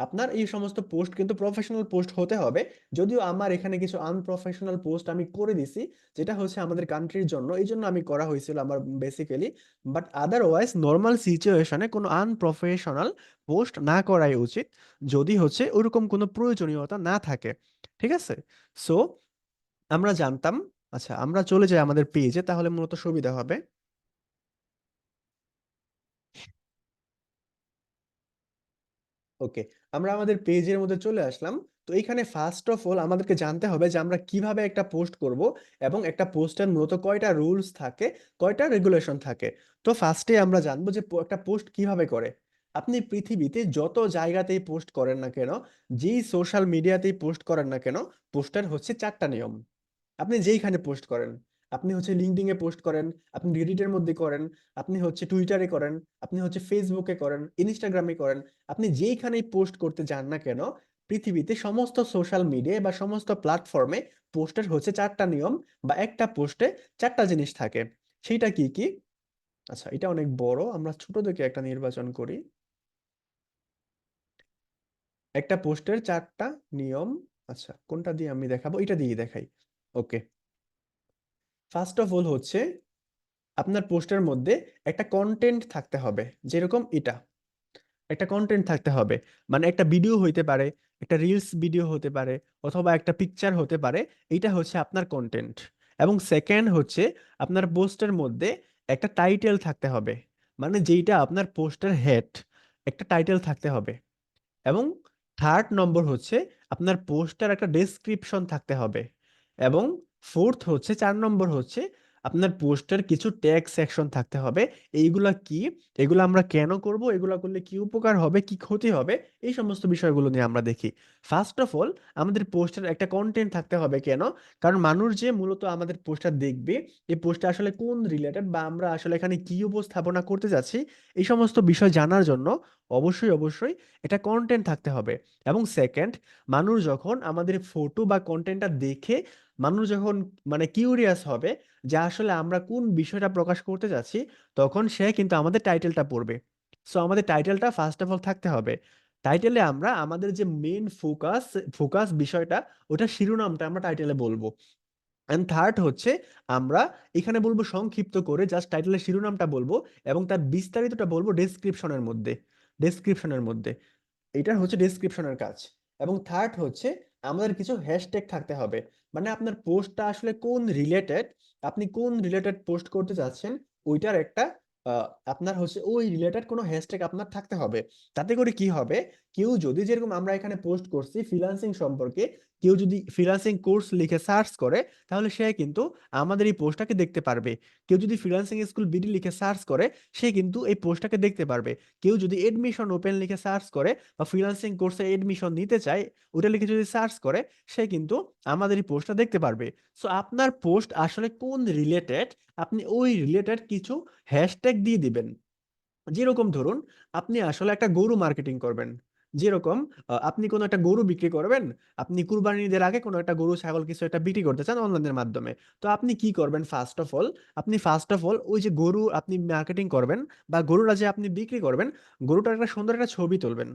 আপনার এই সমস্ত পোস্ট কিন্তু প্রফেশনাল পোস্ট হতে হবে। যদিও আমার এখানে কিছু আনপ্রফেশনাল পোস্ট আমি করে দিছি, যেটা হচ্ছে আমাদের কান্ট্রির জন্য, এই জন্য আমি করা হয়েছিল আমার বেসিক্যালি। বাট আদারওয়াইজ নর্মাল সিচুয়েশনে কোনো আনপ্রফেশনাল পোস্ট না করাই উচিত, যদি হচ্ছে ওইরকম কোনো প্রয়োজনীয়তা না থাকে। ঠিক আছে? সো আমরা জানতাম। আচ্ছা, আমরা চলে যাই আমাদের পেজে, তাহলে মূলত সুবিধা হবে। ওকে, আমরা আমাদের পেজের মধ্যে চলে আসলাম। তো এখানে ফার্স্ট অফ অল আমাদেরকে জানতে হবে যে আমরা কিভাবে একটা পোস্ট করব, এবং একটা পোস্টের মূলত কয়টা রুলস থাকে, কয়টা রেগুলেশন থাকে। তো ফার্স্টে আমরা জানবো যে একটা পোস্ট কিভাবে করে। আপনি পৃথিবীতে যত জায়গাতেই পোস্ট করেন না কেন, যেই সোশ্যাল মিডিয়াতেই পোস্ট করেন না কেন, পোস্টার হচ্ছে চারটা নিয়ম। আপনি যেইখানে পোস্ট করেন, আপনি হচ্ছে লিঙ্কডইন এ পোস্ট করেন, আপনি রেডিটের মধ্যে করেন, আপনি হচ্ছে টুইটারে করেন, আপনি হচ্ছে ফেসবুকে করেন, ইনস্টাগ্রামে করেন, আপনি যেইখানেই পোস্ট করতে যান না কেন, পৃথিবীতে সমস্ত সোশ্যাল মিডিয়া বা সমস্ত প্ল্যাটফর্মে পোস্টের হচ্ছে চারটা নিয়ম, বা একটা পোস্টে চারটা জিনিস থাকে। সেইটা কি কি? আচ্ছা, এটা অনেক বড়, আমরা ছোট দেখে একটা নির্বাচন করি। একটা পোস্টের চারটা নিয়ম। আচ্ছা, কোনটা দিয়ে আমি দেখাবো, এটা দিয়ে দেখাই। ওকে, ফার্স্ট অফ অল হচ্ছে আপনার পোস্টের মধ্যে একটা কন্টেন্ট থাকতে হবে। যেরকম এটা একটা কন্টেন্ট থাকতে হবে, মানে একটা ভিডিও হইতে পারে, একটা রিলস ভিডিও হতে পারে, অথবা একটা পিকচার হতে পারে। এইটা হচ্ছে আপনার কন্টেন্ট। এবং সেকেন্ড হচ্ছে আপনার পোস্টের মধ্যে একটা টাইটেল থাকতে হবে, মানে যেইটা আপনার পোস্টের হেড, একটা টাইটেল থাকতে হবে। এবং থার্ড নম্বর হচ্ছে আপনার পোস্টার একটা ডেসক্রিপশন থাকতে হবে। এবং ফোর্থ হচ্ছে, 4 নম্বর হচ্ছে আপনার পোস্টার কিছু ট্যাগ সেকশন থাকতে হবে। এইগুলা কি, এগুলো আমরা কেন করব, এগুলা করলে কি উপকার হবে, কি ক্ষতি হবে, এই সমস্ত বিষয়গুলো নিয়ে আমরা দেখি। ফার্স্ট অফ অল আমাদের পোস্টার একটা কন্টেন্ট থাকতে হবে। কেন? কারণ মানুষ যে মূলত আমাদের পোস্টার দেখবে, এই পোস্টটা আসলে কোন রিলেটেড, বা আমরা আসলে এখানে কি উপস্থাপনা করতে যাচ্ছি, এই সমস্ত বিষয় জানার জন্য অবশ্যই অবশ্যই এটা কন্টেন্ট থাকতে হবে। এবং সেকেন্ড, মানুষ যখন আমাদের ফটো বা কন্টেন্টটা দেখে, মানুষ যখন মানে কিউরিয়াস হবে যে আসলে আমরা কোন বিষয়টা প্রকাশ করতে যাচ্ছি, তখন সে কিন্তু আমাদের টাইটেলটা পড়বে। সো আমাদের টাইটেলটা ফার্স্ট অফ অল থাকতে হবে। টাইটেলে আমরা আমাদের যে মেন ফোকাস ফোকাস বিষয়টা, ওটা শিরোনামটা আমরা টাইটেলে বলবো। এন্ড থার্ড হচ্ছে আমরা এখানে বলবো সংক্ষিপ্ত করে, জাস্ট টাইটেলের শিরোনামটা বলবো, এবং তার বিস্তারিতটা বলবো ডেসক্রিপশনের মধ্যে। ডেসক্রিপশনের মধ্যে এটা হচ্ছে ডেসক্রিপশনের কাজ। এবং থার্ড হচ্ছে আমাদের কিছু হ্যাশট্যাগ থাকতে হবে, মানে আপনার পোস্টটা আসলে কোন রিলেটেড, আপনি কোন রিলেটেড পোস্ট করতে চাচ্ছেন, ওইটার একটা আপনার হচ্ছে ওই রিলেটেড কোনো হ্যাশট্যাগ আপনার থাকতে হবে। তাতে করে কি হবে, কেউ যদি, যেরকম আমরা এখানে পোস্ট করছি ফ্রিল্যান্সিং সম্পর্কে, কেউ যদি ফ্রিল্যান্সিং কোর্স লিখে সার্চ করে, তাহলে সে কিন্তু আমাদের এই পোস্টটাকে দেখতে পারবে। কেউ যদি ফ্রিল্যান্সিং স্কুল বিডি লিখে সার্চ করে, সে কিন্তু এই পোস্টটাকে দেখতে পারবে। কেউ যদি এডমিশন ওপেন লিখে সার্চ করে, বা ফ্রিল্যান্সিং কোর্সে এডমিশন নিতে চায়, ওটা লিখে যদি সার্চ করে, সে কিন্তু আমাদের এই পোস্টটা দেখতে পারবে। সো আপনার পোস্ট আসলে কোন রিলেটেড, আপনি ওই রিলেটেড কিছু হ্যাশট্যাগ দিয়ে দিবেন। যেরকম ধরুন, আপনি আসলে একটা গরু মার্কেটিং করবেন। যেরকম আপনি কোনো একটা গরু বিক্রি করবেন, আপনি কুরবানি ঈদের আগে কোনো একটা গরু ছাগল কিছু একটা বিক্রি করতে চান অনলাইনের মাধ্যমে। তো আপনি কি করবেন, ফার্স্ট অফ অল আপনি ফার্স্ট অফ অল ওই যে গরু আপনি মার্কেটিং করবেন, বা গরুটা যে আপনি বিক্রি করবেন, গরুটার একটা সুন্দর একটা ছবি তুলবেন।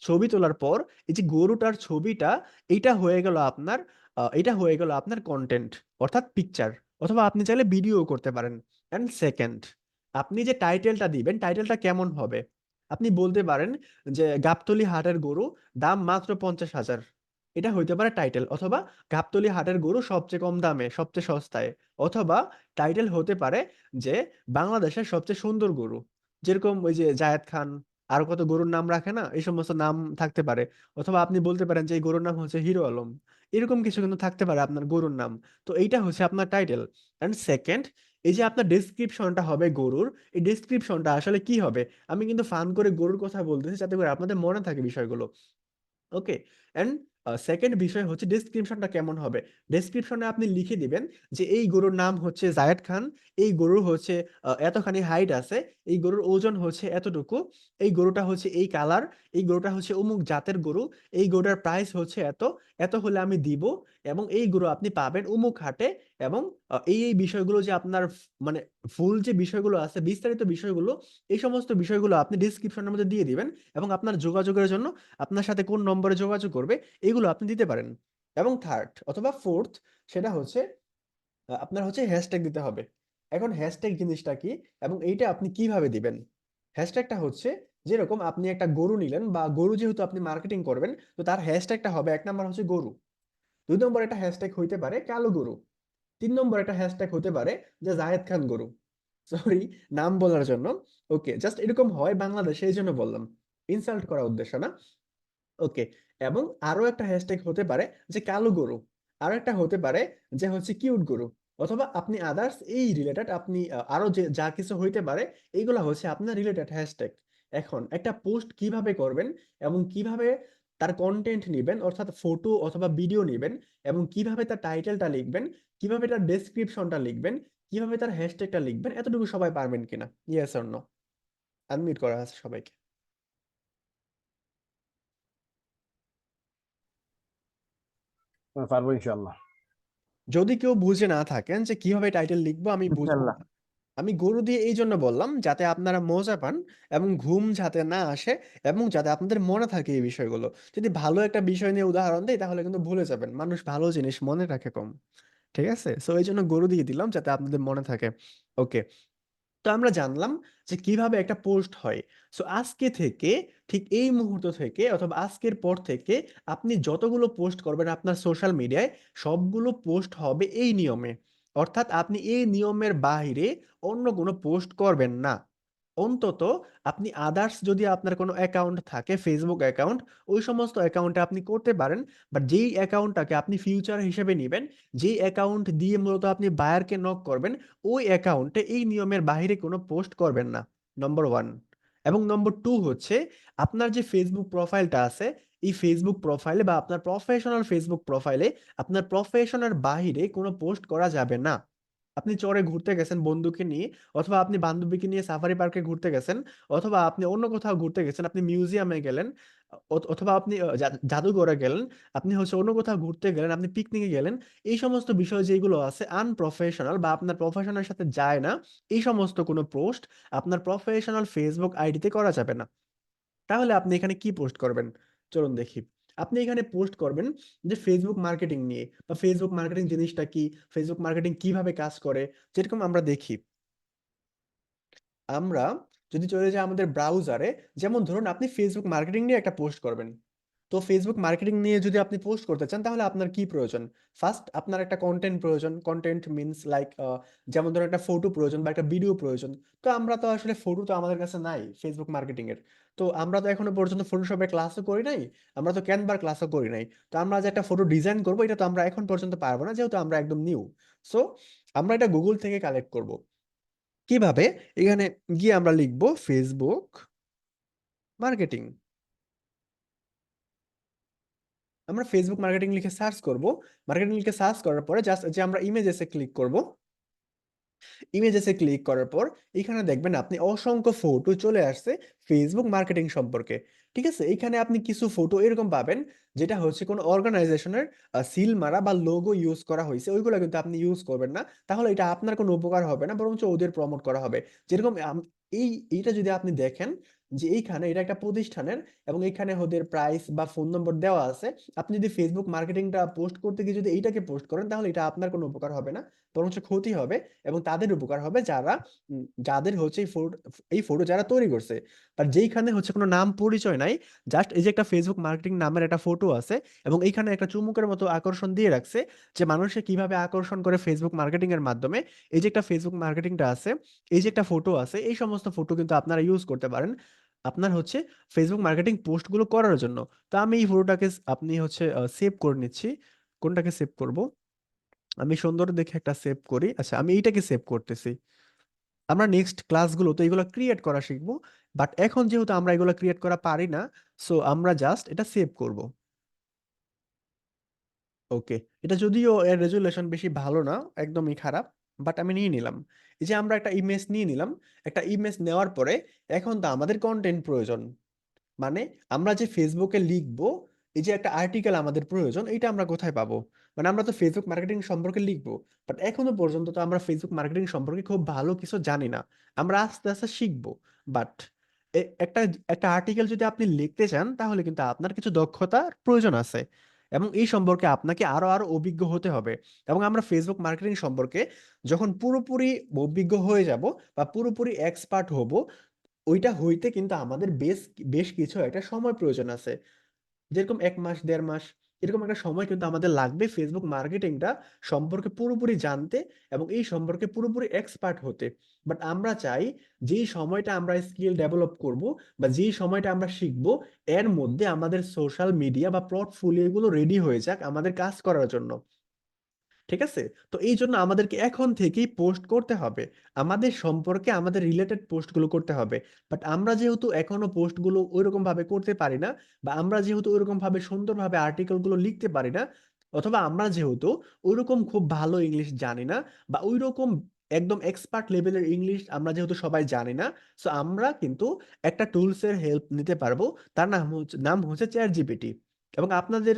ছবি তোলার পর এই যে গরুটার ছবিটা, এইটা হয়ে গেল আপনার, এটা হয়ে গেল আপনার কন্টেন্ট, অর্থাৎ পিকচার, অথবা আপনি চাইলে ভিডিও করতে পারেন। এন্ড সেকেন্ড, আপনি যে টাইটেলটা দিবেন, টাইটেলটা কেমন হবে? আপনি বলতে পারেন যে গাবতলী হাটের গরু, দাম মাত্র 50,000। এটা হইতে পারে টাইটেল। অথবা গাবতলী হাটের গরু সবচেয়ে কম দামে, সবচেয়ে সস্তায়। অথবা টাইটেল হতে পারে যে বাংলাদেশের সবচেয়ে সুন্দর গরু। যেরকম ওই যে জায়েদ খান, আরো কত গরুর নাম রাখে না, এই সমস্ত নাম থাকতে পারে। অথবা আপনি বলতে পারেন যে এই গরুর নাম হচ্ছে হিরো আলম। এরকম কিছু কিন্তু থাকতে পারে আপনার গরুর নাম। তো এইটা হচ্ছে আপনার টাইটেল। এন্ড সেকেন্ড, এই যে আপনার ডেসক্রিপশনটা হবে গরুর, এই ডেসক্রিপশনটা আসলে কি হবে? আমি কিন্তু ফান করে গরুর কথা বলতেছি যাতে করে আপনাদের মনে থাকে বিষয়গুলো। ওকে। এন্ড সেকেন্ড বিষয় হচ্ছে ডেসক্রিপশনটা কেমন হবে। ডেসক্রিপশনে আপনি লিখে দিবেন যে এই গরুর নাম হচ্ছে জায়েদ খান, এই গরুর হচ্ছে এতখানি হাইট আছে, এই গরুর ওজন হচ্ছে এতটুকু, এই গরুটা হচ্ছে এই কালার, এই গরুটা হচ্ছে অমুক জাতের গরু, এই গরুটার প্রাইস হচ্ছে এত, এত হলে আমি দিব, এবং এই গরু আপনি পাবেন অমুক হাটে, এবং এই বিষয়গুলো যে আপনার মানে ফুল যে বিষয়গুলো আছে, বিস্তারিত বিষয়গুলো, এই সমস্ত বিষয়গুলো আপনি ডিসক্রিপশনের মধ্যে দিয়ে দিবেন, এবং আপনার যোগাযোগের জন্য আপনার সাথে কোন নম্বরে যোগাযোগ করবে এগুলো আপনি দিতে পারেন। এবং থার্ড অথবা ফোর্থ, সেটা হচ্ছে আপনার হচ্ছে হ্যাশট্যাগ দিতে হবে। এখন হ্যাশট্যাগ জিনিসটা কি এবং এইটা আপনি কিভাবে দিবেন? হ্যাশট্যাগটা হচ্ছে, যেরকম আপনি একটা গরু নিলেন, বা গরু যেহেতু আপনি মার্কেটিং করবেন, তো তার হ্যাশট্যাগটা হবে, এক নাম্বার হচ্ছে গরু, দুই নম্বর একটা হ্যাশট্যাগ হইতে পারে কালো গরু, তিন নম্বর একটা হ্যাশট্যাগ হতে পারে যে জায়েদ খান গরু। সরি নাম বলার জন্য। ওকে, জাস্ট এরকম হয় বাংলাদেশে, এই জন্য বললাম, ইনসাল্ট করার উদ্দেশ্য না। ওকে, এবং আরো একটা হ্যাশট্যাগ হতে পারে যে কালো গরু, আরো একটা হতে পারে যে হচ্ছে কিউট গরু, অথবা আপনি আদার্স এই রিলেটেড আপনি আরো যে যা কিছু হইতে পারে, এইগুলা হচ্ছে আপনার রিলেটেড হ্যাশট্যাগ। এখন একটা পোস্ট কিভাবে করবেন এবং কিভাবে তার কন্টেন্ট নেবেন, অর্থাৎ ফটো অথবা ভিডিও নেবেন, এবং কিভাবে তার টাইটেলটা লিখবেন, কিভাবে তার ডেসক্রিপশনটা লিখবেন, কিভাবে তার হ্যাশট্যাগটা লিখবেন, এতটুকু সবাই পারবেন কিনা? Yes or no? আনমিউট করা আছে সবাইকে। পারবো ইনশাল্লাহ। যদি কেউ বুঝে না থাকেন যে কিভাবে টাইটেল লিখবো, আমি ইনশাল্লাহ। আমি গরু দিয়ে এই জন্য বললাম যাতে আপনারা মজা পান, এবং ঘুম যাতে না আসে, এবং যাতে আপনাদের মনে থাকে এই বিষয়গুলো। যদি ভালো একটা বিষয় নিয়ে উদাহরণ দেয় তাহলে কিন্তু ভুলে যাবেন, মানুষ ভালো জিনিস মনে রাখে কম। ঠিক আছে, সো এই জন্য গরু দিয়ে দিলাম যাতে আপনাদের মনে থাকে। ওকে, তো আমরা জানলাম যে কিভাবে একটা পোস্ট হয়। সো আজকে থেকে, ঠিক এই মুহূর্ত থেকে অথবা আজকের পর থেকে, আপনি যতগুলো পোস্ট করবেন আপনার সোশ্যাল মিডিয়ায়, সবগুলো পোস্ট হবে এই নিয়মে। অর্থাৎ আপনি এই নিয়মের বাইরে অন্য কোনো পোস্ট করবেন না। অন্তত আপনি আদার্স যদি আপনার কোনো অ্যাকাউন্ট থাকে, ফেসবুক অ্যাকাউন্ট, ওই সমস্ত অ্যাকাউন্টে আপনি করতে পারেন। বাট যেই অ্যাকাউন্টটাকে আপনি ফিউচার হিসেবে নেবেন, যেই অ্যাকাউন্ট দিয়ে মূলত আপনি বায়ারকে নক করবেন, ওই অ্যাকাউন্টে এই নিয়মের বাইরে কোনো পোস্ট করবেন না। নম্বর ওয়ান। এবং নম্বর টু হচ্ছে, আপনার যে ফেসবুক প্রোফাইলটা আছে, এই ফেসবুক প্রোফাইলে বা আপনার প্রফেশনাল ফেসবুক প্রোফাইলে আপনার প্রফেশনের বাইরে কোনো পোস্ট করা যাবে না। আপনি চরে ঘুরতে গেছেন বন্ধুকে নিয়ে, অথবা আপনি বান্ধবীকে নিয়ে সাফারি পার্কে ঘুরতে গেছেন, অথবা আপনি অন্য কোথাও ঘুরতে গেছেন, আপনি মিউজিয়ামে গেলেন, অথবা আপনি জাদুঘরে গেলেন, আপনি হচ্ছে অন্য কোথাও ঘুরতে গেলেন, আপনি পিকনিকে গেলেন, এই সমস্ত বিষয় যেগুলো আছে আনপ্রফেশনাল বা আপনার প্রফেশনের সাথে যায় না, এই সমস্ত কোনো পোস্ট আপনার প্রফেশনাল ফেসবুক আইডিতে করা যাবে না। তাহলে আপনি এখানে কি পোস্ট করবেন? চলুন দেখি। আপনি এখানে পোস্ট করবেন যে ফেসবুক মার্কেটিং নিয়ে, বা ফেসবুক মার্কেটিং জিনিসটা কি, ফেসবুক মার্কেটিং কিভাবে কাজ করে। যেরকম আমরা দেখি, আমরা যদি চলে যাই আমাদের ব্রাউজারে, যেমন ধরুন আপনি ফেসবুক মার্কেটিং নিয়ে একটা পোস্ট করবেন। তো ফেসবুক মার্কেটিং নিয়ে যদি আপনি পোস্ট করতে চান, তাহলে আপনার কি প্রয়োজন? ফার্স্ট আপনার একটা কন্টেন্ট প্রয়োজন। কন্টেন্ট মিনস লাইক, যেমন ধরুন একটা ফটো প্রয়োজন বা একটা ভিডিও প্রয়োজন। তো আমরা তো আসলে ফটো তো আমাদের কাছে নাই ফেসবুক মার্কেটিং এর। তো আমরা তো এখনো পর্যন্ত ফটোশপে ক্লাসও করি নাই, আমরা তো ক্যানভার ক্লাসও করি নাই। তো আমরা যে একটা ফটো ডিজাইন করবো, এটা তো আমরা এখন পর্যন্ত পারবো না, যেহেতু আমরা একদম নিউ। সো আমরা এটা গুগল থেকে কালেক্ট করব। কিভাবে? এখানে গিয়ে আমরা লিখবো ফেসবুক মার্কেটিং। আমরা ফেসবুক মার্কেটিং লিখে সার্চ করব। মার্কেটিং লিখে সার্চ করার পরে জাস্ট যে আমরা ইমেজেসে ক্লিক করব। ইমেজেসে ক্লিক করার পর এখানে দেখবেন আপনি অসংখ্য ফটো চলে আসছে ফেসবুক মার্কেটিং সম্পর্কে। ঠিক আছে, এখানে আপনি কিছু ফটো এরকম পাবেন যেটা হচ্ছে কোনো অর্গানাইজেশনের সিল মারা বা লোগো ইউজ করা হয়েছে, ওইগুলো কিন্তু আপনি ইউজ করবেন না। তাহলে এটা আপনার কোনো উপকার হবে না, বরঞ্চ ওদের প্রমোট করা হবে। যেরকম এইটা যদি আপনি দেখেন যে এইখানে এটা একটা প্রতিষ্ঠানের, এবং এইখানে ওদের প্রাইস বা ফোন নম্বর দেওয়া আছে। আপনি যদি ফেসবুক মার্কেটিংটা পোস্ট করতে গিয়ে যদি এইটাকে পোস্ট করেন, তাহলে এটা আপনার কোনো উপকার হবে না, বরঞ্চ ক্ষতি হবে। এবং তাদের উপকার হবে যারা যাদের হচ্ছে এই ফটো যারা তৈরি করছে। আর যেইখানে হচ্ছে কোনো নাম পরিচয় নাই, জাস্ট এই যে একটা ফেসবুক মার্কেটিং নামের একটা ফটো আছে, এবং এইখানে একটা চুমুকের মতো আকর্ষণ দিয়ে রাখছে, যে মানুষে কিভাবে আকর্ষণ করে ফেসবুক মার্কেটিং এর মাধ্যমে। এই যে একটা ফেসবুক মার্কেটিংটা আছে, এই যে একটা ফটো আছে, এই সমস্ত ফটো কিন্তু আপনারা ইউজ করতে পারেন আপনার হচ্ছে ফেসবুক মার্কেটিং পোস্টগুলো করার জন্য। তো আমি এই ফটোটাকে আপনি হচ্ছে সেভ করে নিচ্ছি। কোনটাকে সেভ করব? আমি সুন্দর দেখে একটা সেভ করি। আচ্ছা, আমি এইটাকে সেভ করতেছি। আমরা নেক্সট ক্লাসগুলোতে এগুলো ক্রিয়েট করা শিখবো। বাট এখন যেহেতু আমরা এগুলো ক্রিয়েট করা পারি না, সো আমরা জাস্ট এটা সেভ করব। ওকে, এটা যদিও এর রেজুলেশন বেশি ভালো না, একদমই খারাপ, বাট আমি নিয়ে নিলাম। এই যে আমরা একটা ইমেজ নিয়ে নিলাম, একটা ইমেজ নেওয়ার পরে এখন তো আমাদের কন্টেন্ট প্রয়োজন। মানে আমরা যে ফেসবুকে লিখবো, এই যে একটা আর্টিকেল আমাদের প্রয়োজন, এটা আমরা কোথায় পাবো? মানে আমরা তো ফেসবুক মার্কেটিং সম্পর্কে লিখবো, বাট এখনো পর্যন্ত তো আমরা ফেসবুক মার্কেটিং সম্পর্কে খুব ভালো কিছু জানি না। আমরা আস্তে আস্তে শিখবো। বাট একটা একটা আর্টিকেল যদি আপনি লিখতে চান, তাহলে কিন্তু আপনার কিছু দক্ষতার প্রয়োজন আছে, এবং এই সম্পর্কে আপনাকে আরো আরো অভিজ্ঞ হতে হবে। এবং আমরা ফেসবুক মার্কেটিং সম্পর্কে যখন পুরোপুরি অভিজ্ঞ হয়ে যাব বা পুরোপুরি এক্সপার্ট হব, ওইটা হইতে কিন্তু আমাদের বেশ বেশ কিছু একটা সময় প্রয়োজন আছে। যেরকম 1 মাস 1.5 মাস, এরকম একটা সময় কিন্তু আমাদের লাগবে ফেসবুক মার্কেটিংটা সম্পর্কে পুরোপুরি জানতে এবং এই সম্পর্কে পুরোপুরি এক্সপার্ট হতে। বাট আমরা চাই যেই সময়টা আমরা স্কিল ডেভেলপ করব বা যেই সময়টা আমরা শিখব, এর মধ্যে আমাদের সোশ্যাল মিডিয়া বা পোর্টফোলিও গুলো রেডি হয়ে যাক আমাদের কাজ করার জন্য। ঠিক আছে? তো এই জন্য আমাদেরকে এখন থেকেই পোস্ট করতে হবে, আমাদের সম্পর্কে আমাদের রিলেটেড পোস্টগুলো করতে হবে। বাট আমরা যেহেতু এখনো পোস্টগুলো ওইরকম ভাবে করতে পারি না, বা আমরা যেহেতু ওইরকম ভাবে সুন্দরভাবে আর্টিকেলগুলো লিখতে পারি না, অথবা আমরা যেহেতু ওইরকম খুব ভালো ইংলিশ জানি না, বা ওইরকম একদম এক্সপার্ট লেভেলের ইংলিশ আমরা যেহেতু সবাই জানি না, সো আমরা কিন্তু একটা টুলসের হেল্প নিতে পারবো। তার নাম হচ্ছে চ্যাট জিপিটি। এবং আপনাদের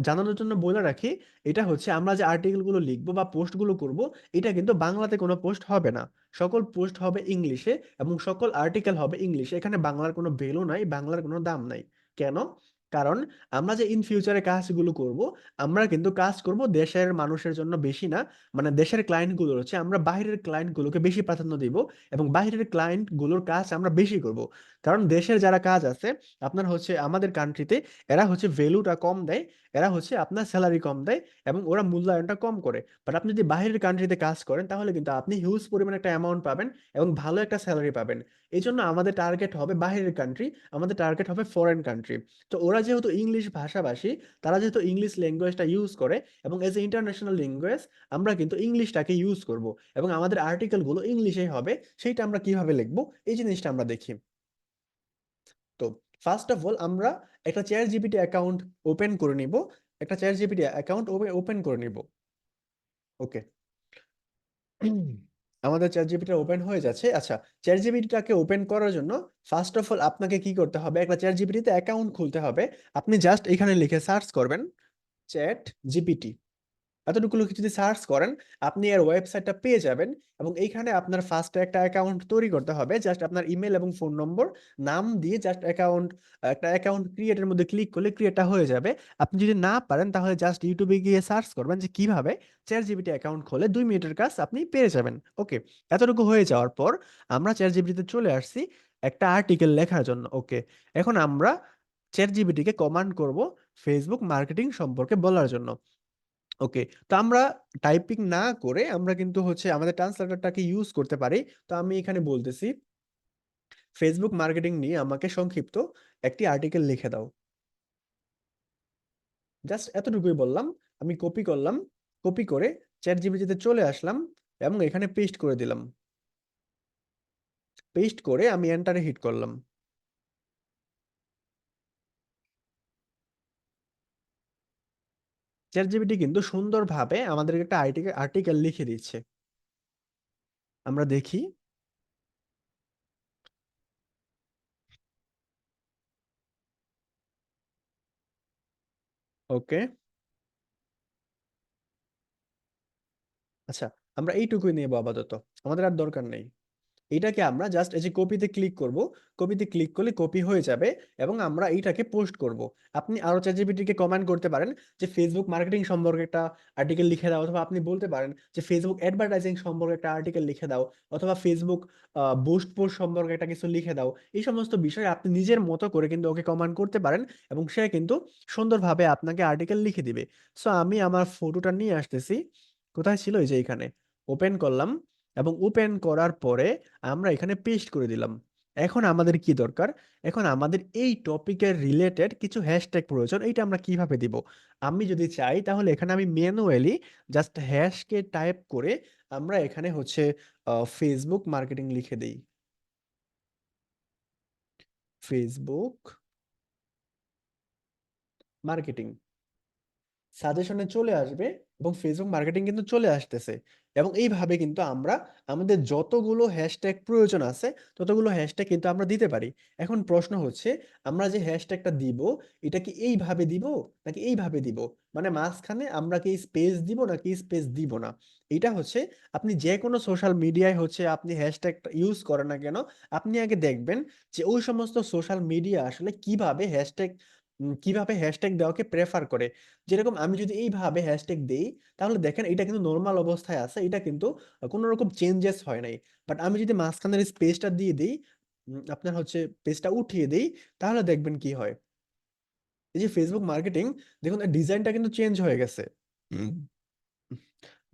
জানানোর জন্য বলে রাখি, এটা হচ্ছে আমরা যে আর্টিকেলগুলো লিখবো বা পোস্টগুলো করব, এটা কিন্তু বাংলাতে কোনো পোস্ট হবে না। সকল পোস্ট হবে ইংলিশে এবং সকল আর্টিকেল হবে ইংলিশে। এখানে বাংলার কোনো ভ্যালু নাই, বাংলার কোনো দাম নাই। কেন? কারণ আমরা যে ইন ফিউচারে কাজগুলো করব, আমরা কিন্তু কাজ করব দেশের মানুষের জন্য বেশি না। মানে দেশের ক্লায়েন্টগুলো হচ্ছে, আমরা বাইরের ক্লায়েন্টগুলোকে বেশি প্রাধান্য দিব এবং বাইরের ক্লায়েন্টগুলোর কাজ আমরা বেশি করব। কারণ দেশের যারা কাজ আছে আপনার হচ্ছে আমাদের কান্ট্রিতে, এরা হচ্ছে ভ্যালুটা কম দেয়, এরা হচ্ছে আপনার স্যালারি কম দেয় এবং ওরা মূল্যায়নটা কম করে। বাট আপনি যদি বাইরের কান্ট্রিতে কাজ করেন, তাহলে কিন্তু আপনি হিউজ পরিমাণে একটা অ্যামাউন্ট পাবেন এবং ভালো একটা স্যালারি পাবেন। এই জন্য আমাদের টার্গেট হবে বাইরের কান্ট্রি, আমাদের টার্গেট হবে ফরেন কান্ট্রি। তো ওরা যেহেতু ইংলিশ ভাষাভাষী, তারা যেহেতু ইংলিশ ল্যাঙ্গুয়েজটা ইউজ করে এবং এজ এ ইন্টারন্যাশনাল ল্যাঙ্গুয়েজ, আমরা কিন্তু ইংলিশটাকে ইউজ করব এবং আমাদের আর্টিকেলগুলো ইংলিশেই হবে। সেইটা আমরা কিভাবে লিখবো, এই জিনিসটা আমরা দেখি। তো ফার্স্ট অফ অল আমরা একটা চ্যাট জিপিটি অ্যাকাউন্ট ওপেন করে নিব। একটা চ্যাট জিপিটি অ্যাকাউন্ট ওপেন করে নিব। ওকে, আমাদের চ্যাট জিপিটি ওপেন হয়ে যাচ্ছে। আচ্ছা, চ্যাট জিপিটিটাকে ওপেন করার জন্য ফার্স্ট অফ অল আপনাকে কি করতে হবে, একটা চ্যাট জিপিটিতে অ্যাকাউন্ট খুলতে হবে। আপনি জাস্ট এখানে লিখে সার্চ করবেন চ্যাট জিপিটি। এতটুকু লিখে যদি সার্চ করেন, আপনি এর ওয়েবসাইটটা পেয়ে যাবেন। এবং এইখানে আপনার ফার্স্টে একটা অ্যাকাউন্ট তৈরি করতে হবে। জাস্ট আপনার ইমেল এবং ফোন নম্বর নাম দিয়ে জাস্ট একটা অ্যাকাউন্ট ক্রিয়েটের মধ্যে ক্লিক করলে ক্রিয়েটটা হয়ে যাবে। আপনি যদি না পারেন, তাহলে জাস্ট ইউটিউবে গিয়ে সার্চ করবেন যে কিভাবে চ্যাট জিপিটি অ্যাকাউন্ট খোলে, 2 মিনিটের কাজ, আপনি পেয়ে যাবেন। ওকে, এতটুকু হয়ে যাওয়ার পর আমরা চ্যাট জিপিটিতে চলে আসছি একটা আর্টিকেল লেখার জন্য। ওকে, এখন আমরা চ্যাট জিপিটিকে কমান্ড করব ফেসবুক মার্কেটিং সম্পর্কে বলার জন্য। ওকে, তো আমরা টাইপিং না করে আমরা কিন্তু হচ্ছে আমাদের ট্রান্সলেটরটাকে ইউজ করতে পারি। তো আমি এখানে বলতেছি, ফেসবুক মার্কেটিং নিয়ে আমাকে সংক্ষিপ্ত একটি আর্টিকেল লিখে দাও। জাস্ট এতটুকুই বললাম। আমি কপি করলাম, কপি করে চ্যাট জিপিটিতে চলে আসলাম এবং এখানে পেস্ট করে দিলাম। পেস্ট করে আমি এন্টারে হিট করলাম। চ্যাট জিপিটি কিন্তু সুন্দরভাবে আমাদেরকে একটা আর্টিকেল লিখে দিচ্ছে। আমরা দেখি। ওকে, আচ্ছা, আমরা এইটুকুই নেবো আপাতত, আমাদের আর দরকার নেই। এটাকে আমরা জাস্ট এই যে কপিতে ক্লিক করব, কপিতে ক্লিক করলে কপি হয়ে যাবে এবং আমরা এইটাকে পোস্ট করব। আপনি আরো চ্যাটজিপিটিকে কমেন্ট করতে পারেন যে ফেসবুক মার্কেটিং সম্পর্কে একটা আর্টিকেল লিখে দাও, অথবা আপনি বলতে পারেন যে ফেসবুক অ্যাডভার্টাইজিং সম্পর্কে একটা আর্টিকেল লিখে দাও, অথবা ফেসবুক বুস্ট পোস্ট সম্পর্কে একটা কিছু লিখে দাও। এই সমস্ত বিষয়ে আপনি নিজের মতো করে কিন্তু ওকে কমান্ড করতে পারেন এবং সে কিন্তু সুন্দরভাবে আপনাকে আর্টিকেল লিখে দিবে। সো আমি আমার ফটোটা নিয়ে আসতেছি। কোথায় ছিল? এই যে এখানে ওপেন করলাম এবং ওপেন করার পরে আমরা এখানে পেস্ট করে দিলাম। এখন আমাদের কি দরকার? এখন আমাদের এই টপিকের রিলেটেড কিছু হ্যাশট্যাগ প্রয়োজন। এইটা আমরা কিভাবে দিব? আমি যদি চাই, তাহলে এখানে আমি ম্যানুয়ালি জাস্ট হ্যাশকে টাইপ করে আমরা এখানে হচ্ছে ফেসবুক মার্কেটিং লিখে দেই। Facebook marketing. সাজেশনে চলে আসবে এবং ফেসবুক মার্কেটিং কিন্তু চলে আসতেছে। এবং এইভাবে কিন্তু আমরা আমাদের যতগুলো হ্যাশট্যাগ প্রয়োজন আছে ততগুলো হ্যাশট্যাগ কিন্তু আমরা দিতে পারি। এখন প্রশ্ন হচ্ছে, আমরা যে হ্যাশট্যাগটা দিব এটা কি এইভাবে দিব নাকি এইভাবে দিব? মানে মাঝখানে আমরা কি স্পেস দিব নাকি স্পেস দিব না? এটা হচ্ছে, আপনি যে কোনো সোশ্যাল মিডিয়ায় হচ্ছে আপনি হ্যাশট্যাগটা ইউজ করেন না কেন, আপনি আগে দেখবেন যে ওই সমস্ত সোশ্যাল মিডিয়া আসলে কিভাবে হ্যাশট্যাগ দেওয়াকে প্রেফার করে। যেরকম আমি যদি এইভাবে হ্যাশট্যাগ দেই, তাহলে দেখেন এটা কিন্তু নরমাল অবস্থায় আছে, এটা কিন্তু কোনো রকম চেঞ্জেস হয় নাই। বাট আমি যদি মাঝখানের স্পেসটা দিয়ে দিই, আপনার হচ্ছে পেজটা উঠিয়ে দিই, তাহলে দেখবেন কি হয়। এই যে ফেসবুক মার্কেটিং, দেখুন ডিজাইনটা কিন্তু চেঞ্জ হয়ে গেছে।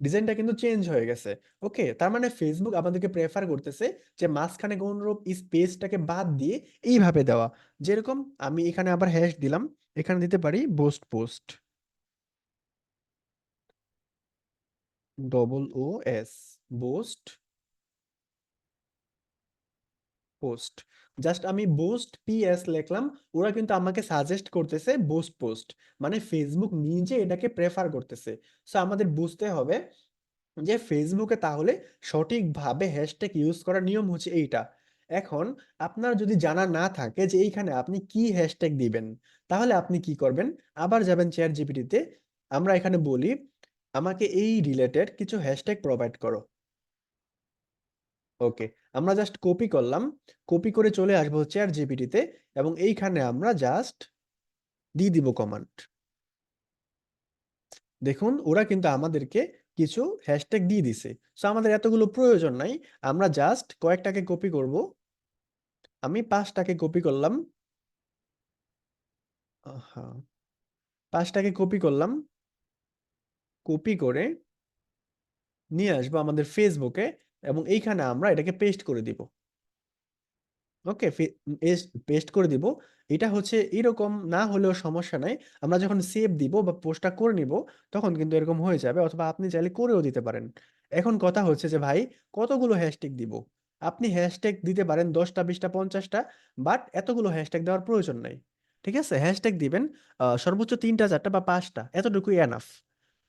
ডিজাইনটা কিন্তু চেঞ্জ হয়ে গেছে। ওকে, তার মানে ফেসবুক আমাদেরকে প্রেফার করতেছে যে মাঝখানে কোনরূপ স্পেসটাকে বাদ দিয়ে এইভাবে দেওয়া। যেরকম আমি এখানে আবার হ্যাশ দিলাম, এখানে দিতে পারি boost post, double O S, boost post. Just আমি বুস্ট পিএস লিখলাম, ওরা কিন্তু আমাকে সাজেস্ট করতেছে বুস্ট পোস্ট। মানে ফেসবুক নিজে এটাকে প্রেফার করতেছে। সো আমাদের বুঝতে হবে যে ফেসবুকে তাহলে সঠিকভাবে হ্যাশট্যাগ ইউজ করার নিয়ম হচ্ছে এইটা। এখন আপনার যদি জানা না থাকে যে এইখানে আপনি কি হ্যাশট্যাগ দিবেন, তাহলে আপনি কি করবেন, আবার যাবেন চ্যাট জিপিটিতে, আমরা এখানে বলি আমাকে এই রিলেটেড কিছু হ্যাশট্যাগ প্রোভাইড করো। ওকে, আমরা জাস্ট কপি করলাম, কপি করে চলে আসবো চ্যাট জিপিটিতে, এবং এইখানে আমরা জাস্ট দিয়ে দিব কমান্ড। দেখুন ওরা কিন্তু আমাদেরকে কিছু হ্যাশট্যাগ দিয়ে দিছে। সো আমাদের এতগুলো প্রয়োজন নাই, আমরা জাস্ট কয়েকটাকে কপি করব। আমি 5টাকে কপি করলাম। হ্যাঁ, 5টাকে কপি করলাম, কপি করে নিয়ে আসবো আমাদের ফেসবুকে, এবং এইখানে আমরা এটাকে পেস্ট করে দিব। ওকে, পেস্ট করে দিব। এটা হচ্ছে এরকম না হলেও সমস্যা নাই, আমরা যখন সেভ দিব বা পোস্টটা করে নিব তখন কিন্তু এরকম হয়ে যাবে, অথবা আপনি চাইলে করেও দিতে পারেন। এখন কথা হচ্ছে যে ভাই, কতগুলো হ্যাশট্যাগ দিব? আপনি হ্যাশট্যাগ দিতে পারেন 10টা 20টা 50টা, বাট এতগুলো হ্যাশট্যাগ দেওয়ার প্রয়োজন নাই। ঠিক আছে, হ্যাশট্যাগ দিবেন সর্বোচ্চ 3টা 4টা বা 5টা, এতটুকুই এনাফ।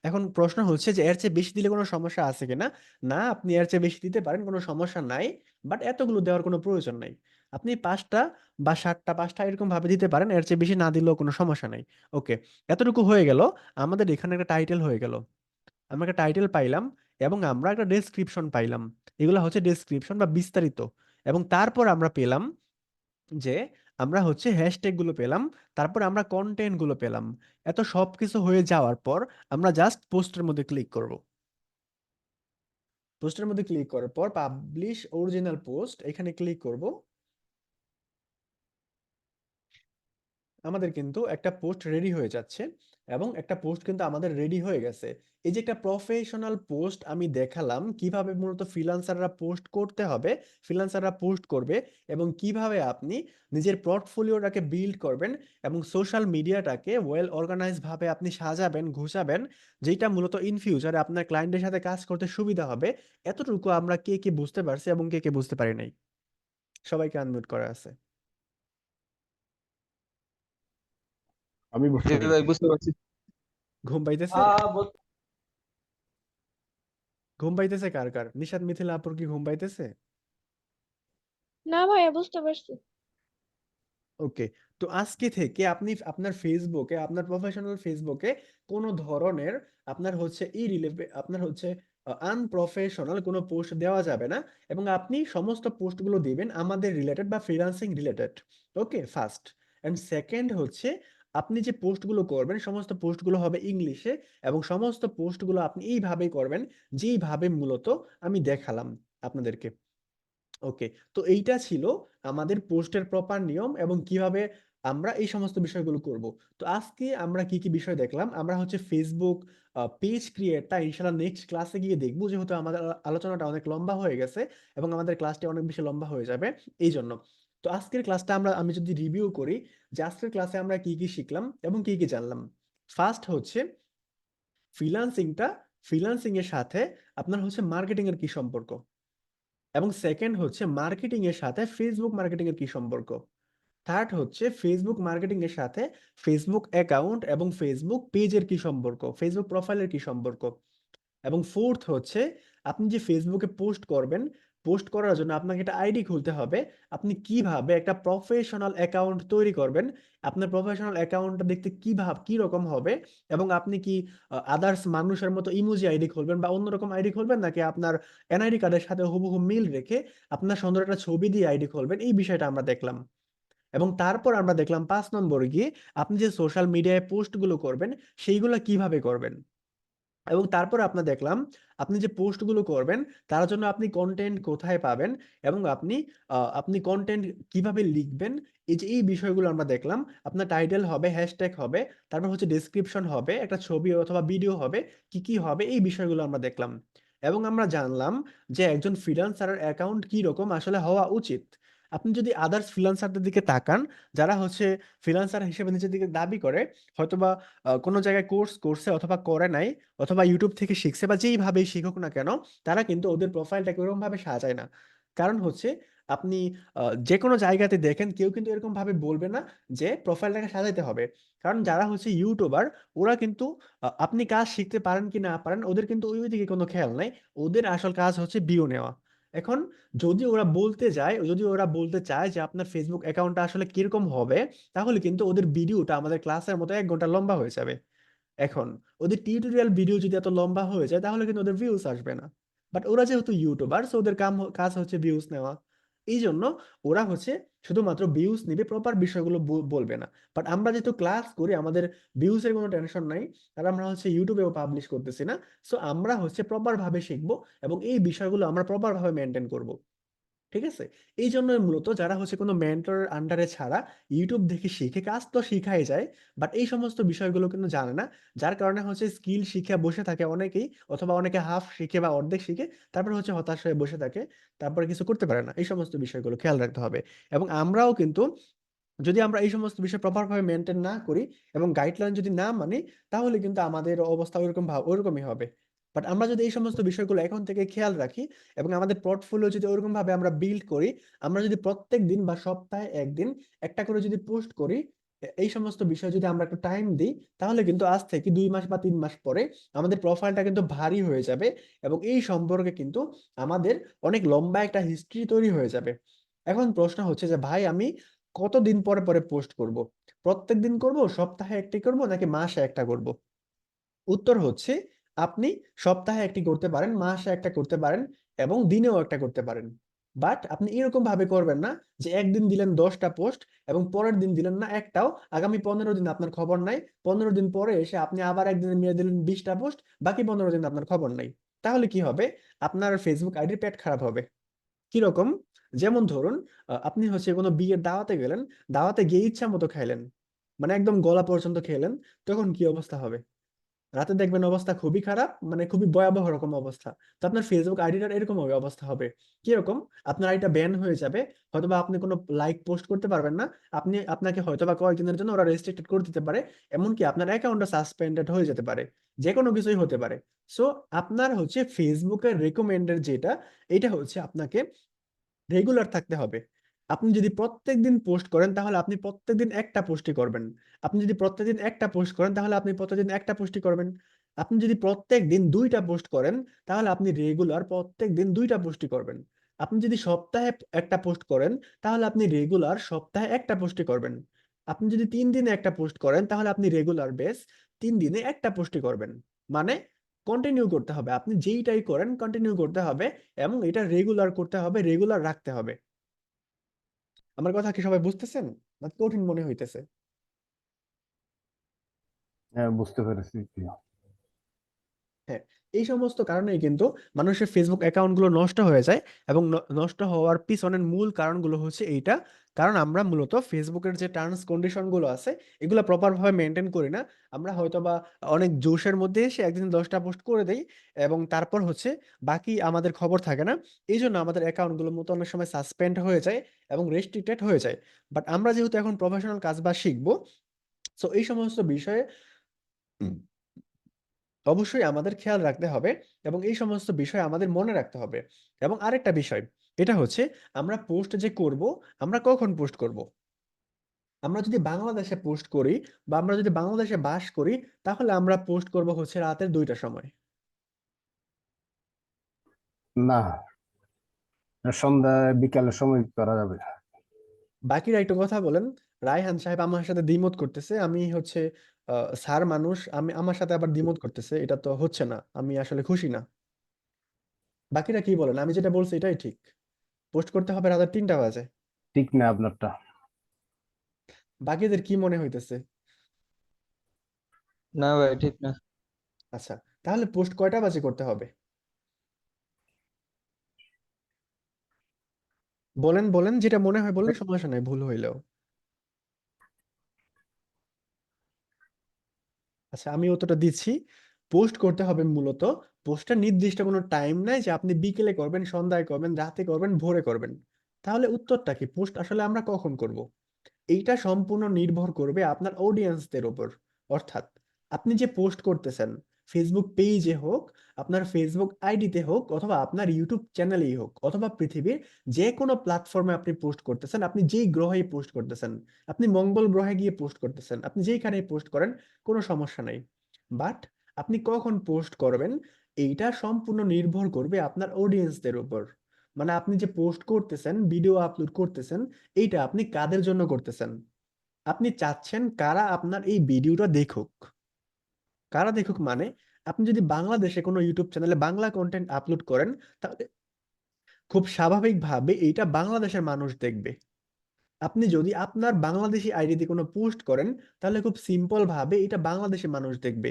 এখন প্রশ্ন হচ্ছে যে এর চেয়ে বেশি দিলে কোনো সমস্যা আছে কিনা। না, আপনি এর চেয়ে বেশি দিতে পারেন, কোনো সমস্যা নাই, বাট এতগুলো দেওয়ার কোনো প্রয়োজন নাই। আপনি 5টা বা 7টা 5টা এরকম ভাবে দিতে পারেন, এর চেয়ে বেশি না দিলেও কোনো সমস্যা নাই। ওকে, এতটুকু হয়ে গেল। আমাদের এখানে একটা টাইটেল হয়ে গেল, আমরা একটা টাইটেল পাইলাম, এবং আমরা একটা ডেসক্রিপশন পাইলাম। এগুলো হচ্ছে ডেসক্রিপশন বা বিস্তারিত। এবং তারপর আমরা পেলাম যে আমরা হচ্ছে হ্যাশট্যাগ গুলো পেলাম, তারপর আমরা কন্টেন্ট গুলো পেলাম। এত সবকিছু হয়ে যাওয়ার পর আমরা জাস্ট পোস্টের মধ্যে ক্লিক করব। পোস্টের মধ্যে ক্লিক করার পর পাবলিশ অরিজিনাল পোস্ট এখানে ক্লিক করব। আমাদের কিন্তু একটা পোস্ট রেডি হয়ে যাচ্ছে, এবং একটা পোস্ট কিন্তু আমাদের রেডি হয়ে গেছে। এই যে একটা প্রফেশনাল পোস্ট আমি দেখালাম কিভাবে মূলত ফ্রিল্যান্সাররা পোস্ট করতে হবে, ফ্রিল্যান্সাররা পোস্ট করবে, এবং কিভাবে আপনি নিজের পোর্টফোলিওটাকে বিল্ড করবেন, এবং সোশ্যাল মিডিয়াটাকে ওয়েল অর্গানাইজ ভাবে আপনি সাজাবেন গুছাবেন, যেটা মূলত ইন ফিউচারে আপনার ক্লায়েন্টের সাথে কাজ করতে সুবিধা হবে। এতটুকু আমরা কে কে বুঝতে পারছি এবং কে কে বুঝতে পারি নাই? সবাইকে আনমিউট করা আছে। আমি জি বুঝতে ভাই, পেরেছি। বুঝতে পারছি। ঘুম পাইতেছে? বল- ঘুম পাইতেছে কার কার? নিশাত মিথিলা আপুর কি ঘুম পাইতেছে? না ভাইয়া, বুঝতে পারছি। ওকে, তো আজকে থেকে আপনি আপনার ফেসবুকে, আপনার প্রফেশনাল ফেসবুকে কোনো ধরনের আপনার হচ্ছে আপনার হচ্ছে আনপ্রফেশনাল কোনো পোস্ট দেওয়া যাবে না, এবং আপনি সমস্ত পোস্টগুলো দিবেন আমাদের রিলেটেড বা freelancing related. Okay, first. And second হচ্ছে, আপনি যে পোস্টগুলো করবেন সমস্ত পোস্টগুলো হবে ইংলিশে, এবং সমস্ত পোস্টগুলো আপনি এইভাবেই করবেন যেইভাবে মূলত আমি দেখালাম আপনাদেরকে। ওকে, তো এইটা ছিল আমাদের পোস্টের প্রপার নিয়ম এবং কিভাবে আমরা এই সমস্ত বিষয়গুলো করব। তো আজকে আমরা কি কি বিষয় দেখলাম, আমরা হচ্ছে ফেসবুক পেজ ক্রিয়েটটা ইনশাআল্লাহ নেক্সট ক্লাসে গিয়ে দেখবো, যেহেতু আমাদের আলোচনাটা অনেক লম্বা হয়ে গেছে এবং আমাদের ক্লাসটা অনেক বেশি লম্বা হয়ে যাবে এই জন্য। তো আজকের ক্লাসটা আমি যদি রিভিউ করি, যে আজকের ক্লাসে আমরা কি কি শিখলাম এবং কি কি জানলাম। ফার্স্ট হচ্ছে ফ্রিল্যান্সিংটা, ফ্রিল্যান্সিং এর সাথে আপনার হচ্ছে মার্কেটিং এর কি সম্পর্ক, এবং সেকেন্ড হচ্ছে মার্কেটিং এর সাথে ফেসবুক মার্কেটিং এর কি সম্পর্ক। থার্ড হচ্ছে ফেসবুক মার্কেটিং এর সাথে ফেসবুক অ্যাকাউন্ট এবং ফেসবুক পেজের কি সম্পর্ক, ফেসবুক প্রোফাইলের কি সম্পর্ক। এবং ফোর্থ হচ্ছে আপনি যে ফেসবুকে পোস্ট করবেন, পোস্ট করার জন্য আপনাকে একটা আইডি খুলতে হবে। আপনি কিভাবে একটা প্রফেশনাল অ্যাকাউন্ট তৈরি করবেন, আপনার প্রফেশনাল অ্যাকাউন্টটা দেখতে কি রকম হবে, এবং আপনি কি আদার্স মানুষের মতো ইমোজি আইডি খুলবেন বা অন্যরকম আইডি খুলবেন, নাকি আপনার এনআইডি কার্ডের সাথে হুবহু মিল রেখে আপনার সুন্দর একটা ছবি দিয়ে আইডি খুলবেন, এই বিষয়টা আমরা দেখলাম। এবং তারপর আমরা দেখলাম 5 নম্বরে গিয়ে আপনি যে সোশ্যাল মিডিয়ায় পোস্টগুলো করবেন সেইগুলো কিভাবে করবেন। এবং তারপর আপনার দেখলাম আপনি যে পোস্টগুলো করবেন তার জন্য আপনি কন্টেন্ট কোথায় পাবেন, এবং আপনি কন্টেন্ট কিভাবে লিখবেন। এই বিষয়গুলো আমরা দেখলাম। আপনার টাইটেল হবে, হ্যাশট্যাগ হবে, তারপর হচ্ছে ডেসক্রিপশন হবে, একটা ছবি অথবা ভিডিও হবে, কি কি হবে এই বিষয়গুলো আমরা দেখলাম। এবং আমরা জানলাম যে একজন ফ্রিল্যান্সারের অ্যাকাউন্ট কি রকম আসলে হওয়া উচিত। আপনি যদি আদার্স ফ্রিল্যান্সারদের দিকে তাকান, যারা হচ্ছে ফ্রিল্যান্সার হিসেবে নিজের দিকে দাবি করে, হয়তোবা কোনো জায়গায় কোর্স করছে অথবা করে নাই, অথবা ইউটিউব থেকে শিখছে, বা যেইভাবেই শিখুক না কেন, তারা কিন্তু ওদের প্রোফাইলটাকে ওরকম ভাবে সাজায় না। কারণ হচ্ছে আপনি যে কোনো জায়গাতে দেখেন কেউ কিন্তু এরকম ভাবে বলবে না যে প্রোফাইলটাকে সাজাইতে হবে। কারণ যারা হচ্ছে ইউটিউবার, ওরা কিন্তু আপনি কাজ শিখতে পারেন কি না পারেন ওদের কিন্তু ওই দিকে কোনো খেয়াল নাই। ওদের আসল কাজ হচ্ছে ভিউ নেওয়া। এখন যদি ওরা বলতে চায় যে আপনার ফেসবুক অ্যাকাউন্টটা আসলে কিরকম হবে, তাহলে কিন্তু ওদের ভিডিওটা আমাদের ক্লাসের মতো 1 ঘন্টা লম্বা হয়ে যাবে। এখন ওদের টিউটোরিয়াল ভিডিও যদি এত লম্বা হয়ে যায় তাহলে কিন্তু ওদের ভিউজ আসবে না। বাট ওরা যেহেতু ইউটিউবার, সো ওদের কাজ হচ্ছে ভিউজ নেওয়া। এই জন্য ওরা হচ্ছে শুধুমাত্র ভিউজ নিবে, প্রপার বিষয়গুলো বলবে না। বাট আমরা যেহেতু ক্লাস করি, আমাদের ভিউজ এর কোনো টেনশন নাই, আর আমরা হচ্ছে ইউটিউবেও পাবলিশ করতেছি না। সো আমরা হচ্ছে প্রপার ভাবে শিখবো, এবং এই বিষয়গুলো আমরা প্রপার ভাবে মেনটেন করব। ঠিক আছে। এই জন্য মূলত যারা হচ্ছে কোনো মেন্টরের আন্ডারে ছাড়া ইউটিউব দেখে শিখে, কাজ তো শিখাই যায়, বাট এই সমস্ত বিষয়গুলো কিন্তু জানে না। যার কারণে হচ্ছে স্কিল শিখে বসে থাকে অনেকেই, অথবা অনেকে হাফ শিখে বা অর্ধেক শিখে তারপর হচ্ছে হতাশ হয়ে বসে থাকে, তারপরে কিছু করতে পারে না। এই সমস্ত বিষয়গুলো খেয়াল রাখতে হবে। এবং আমরাও কিন্তু যদি আমরা এই সমস্ত বিষয় প্রপার ভাবে মেনটেন না করি এবং গাইডলাইন যদি না মানি, তাহলে কিন্তু আমাদের অবস্থা ওরকমই হবে। বাট আমরা যদি এই সমস্ত বিষয়গুলো এখন থেকে খেয়াল রাখি এবং আমাদের পোর্টফোলিও যদি ওরকম ভাবে আমরা বিল্ড করি, আমরা যদি প্রত্যেক দিন বা সপ্তাহে একদিন একটা করে যদি পোস্ট করি, এই সমস্ত বিষয় যদি আমরা একটু টাইম দিই, তাহলে কিন্তু আজ থেকে 2 মাস বা 3 মাস পরে আমাদের প্রোফাইলটা কিন্তু ভারী হয়ে যাবে, এবং এই সম্পর্কে কিন্তু আমাদের অনেক লম্বা একটা হিস্ট্রি তৈরি হয়ে যাবে। এখন প্রশ্ন হচ্ছে যে ভাই, আমি কতদিন পরে পরে পোস্ট করব? প্রত্যেক দিন করব, সপ্তাহে একটি করব, নাকি মাসে একটা করব? উত্তর হচ্ছে আপনি সপ্তাহে একটি করতে পারেন, মাসে একটা করতে পারেন, এবং দিনেও একটা করতে পারেন। বাট আপনি এরকম ভাবে করবেন না যে একদিন দিলেন 10টা পোস্ট এবং পরের দিন দিলেন না একটাও, আগামী 15 দিন আপনার খবর নাই, 15 দিন পরে এসে আপনি আবার একদিনে নিয়ে দিলেন 20টা পোস্ট, বাকি 15 দিন আপনার খবর নাই। তাহলে কি হবে? আপনার ফেসবুক আইডির পেট খারাপ হবে। কিরকম? যেমন ধরুন, আপনি হচ্ছে কোনো বিয়ের দাওয়াতে গেলেন, দাওয়াতে গিয়ে ইচ্ছা মতো খাইলেন, মানে একদম গলা পর্যন্ত খেলেন, তখন কি অবস্থা হবে? রাতে দেখবেন অবস্থা খুবই খারাপ, মানে খুবই ভয়াবহ রকম অবস্থা। তো আপনার ফেসবুক আইডিটার এরকম হবে অবস্থা হবে। কিরকম? আপনার আইডিটা ব্যান হয়ে যাবে, হয়তোবা আপনি কোনো লাইক পোস্ট করতে পারবেন না, আপনাকে হয়তোবা কয়েকদিনের জন্য ওরা রেস্ট্রিক্টেড করে দিতে পারে, এমনকি আপনার অ্যাকাউন্টটা সাসপেন্ডেড হয়ে যেতে পারে, যে কোনো কিছুই হতে পারে। সো আপনার হচ্ছে ফেসবুকের রেকমেন্ডেড যেটা, এটা হচ্ছে আপনাকে রেগুলার থাকতে হবে। আপনি যদি প্রত্যেকদিন পোস্ট করেন তাহলে আপনি প্রত্যেকদিন একটা পোস্টই করবেন। আপনি যদি প্রত্যেকদিন একটা পোস্ট করেন তাহলে আপনি প্রত্যেকদিন একটা পোস্টই করবেন। আপনি যদি প্রত্যেকদিন 2টা পোস্ট করেন তাহলে আপনি রেগুলার প্রত্যেকদিন 2টা পোস্টই করবেন। আপনি যদি সপ্তাহে একটা পোস্ট করেন তাহলে আপনি রেগুলার সপ্তাহে একটা পোস্টই করবেন। আপনি যদি 3 দিনে একটা পোস্ট করেন তাহলে আপনি রেগুলার বেস 3 দিনে একটা পোস্টই করবেন। মানে কন্টিনিউ করতে হবে, আপনি যেইটাই করেন কন্টিনিউ করতে হবে, এবং এটা রেগুলার করতে হবে, রেগুলার রাখতে হবে। আমার কথা কি সবাই বুঝতেছেন, না কঠিন মনে হইতেছে? হ্যাঁ, বুঝতে পেরেছি। হ্যাঁ, এই সমস্ত কারণেই কিন্তু মানুষের ফেসবুক অ্যাকাউন্ট গুলো নষ্ট হয়ে যায়। এবং নষ্ট হওয়ার পিছনের মূল কারণগুলো হচ্ছে এইটা। কারণ আমরা মূলত ফেসবুকের যে টার্মস কন্ডিশন গুলো আছে, এগুলো প্রপার ভাবে মেনটেন করি না। আমরা হয়তোবা অনেক জোশের মধ্যে এসে একদিন 10টা পোস্ট করে দেই, এবং তারপর হচ্ছে বাকি আমাদের খবর থাকে না। এই জন্য আমাদের অ্যাকাউন্ট গুলো মতো অনেক সময় সাসপেন্ড হয়ে যায় এবং রেস্ট্রিক্টেড হয়ে যায়। বাট আমরা যেহেতু এখন প্রফেশনাল কাজ বা শিখবো, সো এই সমস্ত বিষয়ে অবশ্যই আমাদের খেয়াল রাখতে হবে, এবং এই সমস্ত বিষয় আমাদের মনে রাখতে হবে। এবং আরেকটা বিষয়, এটা হচ্ছে আমরা পোস্ট যে করব, আমরা কখন পোস্ট করব? আমরা যদি বাংলাদেশে পোস্ট করি বা আমরা যদি বাংলাদেশে বাস করি, তাহলে আমরা পোস্ট করব হচ্ছে রাতের 2টার সময়। না, সন্ধ্যা বিকালের সময় করা যাবে। বাকিরা একটু কথা বলেন। রায়হান সাহেব আমার সাথে দ্বিমত করতেছে, আমি হচ্ছে স্যার মানুষ, আমি আমার সাথে আবার দ্বিমত করতেছে, এটা তো হচ্ছে না, আমি আসলে খুশি না। বাকিরা কি বলেন? আমি যেটা বলছি এটাই ঠিক, পোস্ট করতে হবে রাতের 3টা বাজে। ঠিক না আপনারটা। বাকিদের কি মনে হইতেছে? না ভাই, ঠিক না। আচ্ছা, তাহলে পোস্ট কয়টা বাজে করতে হবে? বলেন বলেন, যেটা মনে হয় বললেন, সমস্যা নাই ভুল হইলেও। আচ্ছা, আমি উত্তরটা দিচ্ছি। পোস্ট করতে হবে মূলত, পোস্টের নির্দিষ্ট কোনো টাইম নাই যে আপনি বিকেলে করবেন, সন্ধ্যায় করবেন, রাতে করবেন, ভোরে করবেন। তাহলে উত্তরটা কি, পোস্ট আসলে আমরা কখন করব? এইটা সম্পূর্ণ নির্ভর করবে আপনার অডিয়েন্সদের উপর। অর্থাৎ আপনি যে পোস্ট করতেছেন, ফেসবুক পেজে হোক, আপনার ফেসবুক আইডিতে হোক, অথবা আপনার ইউটিউব চ্যানেলেই হোক, অথবা পৃথিবীর যে কোনো প্ল্যাটফর্মে আপনি পোস্ট করতেছেন, আপনি যেই গ্রহেই পোস্ট করতেছেন, আপনি মঙ্গল গ্রহে গিয়ে পোস্ট করতেছেন, আপনি যেইখানেই পোস্ট করেন, কোনো সমস্যা নাই। বাট আপনি কখন পোস্ট করবেন, এইটা সম্পূর্ণ নির্ভর করবে আপনার অডিয়েন্সদের উপর। মানে আপনি যে পোস্ট করতেছেন, ভিডিও আপলোড করতেছেন, এইটা আপনি কাদের জন্য করতেছেন? আপনি চাচ্ছেন কারা আপনার এই ভিডিওটা দেখুক। কারা দেখুক মানে, আপনি যদি বাংলাদেশে কোনো ইউটিউব চ্যানেলে বাংলা কন্টেন্ট আপলোড করেন, তাহলে খুব স্বাভাবিকভাবে এইটা বাংলাদেশের মানুষ দেখবে। আপনি যদি আপনার বাংলাদেশি আইডিতে কোনো পোস্ট করেন, তাহলে খুব সিম্পল ভাবে এটা বাংলাদেশি মানুষ দেখবে।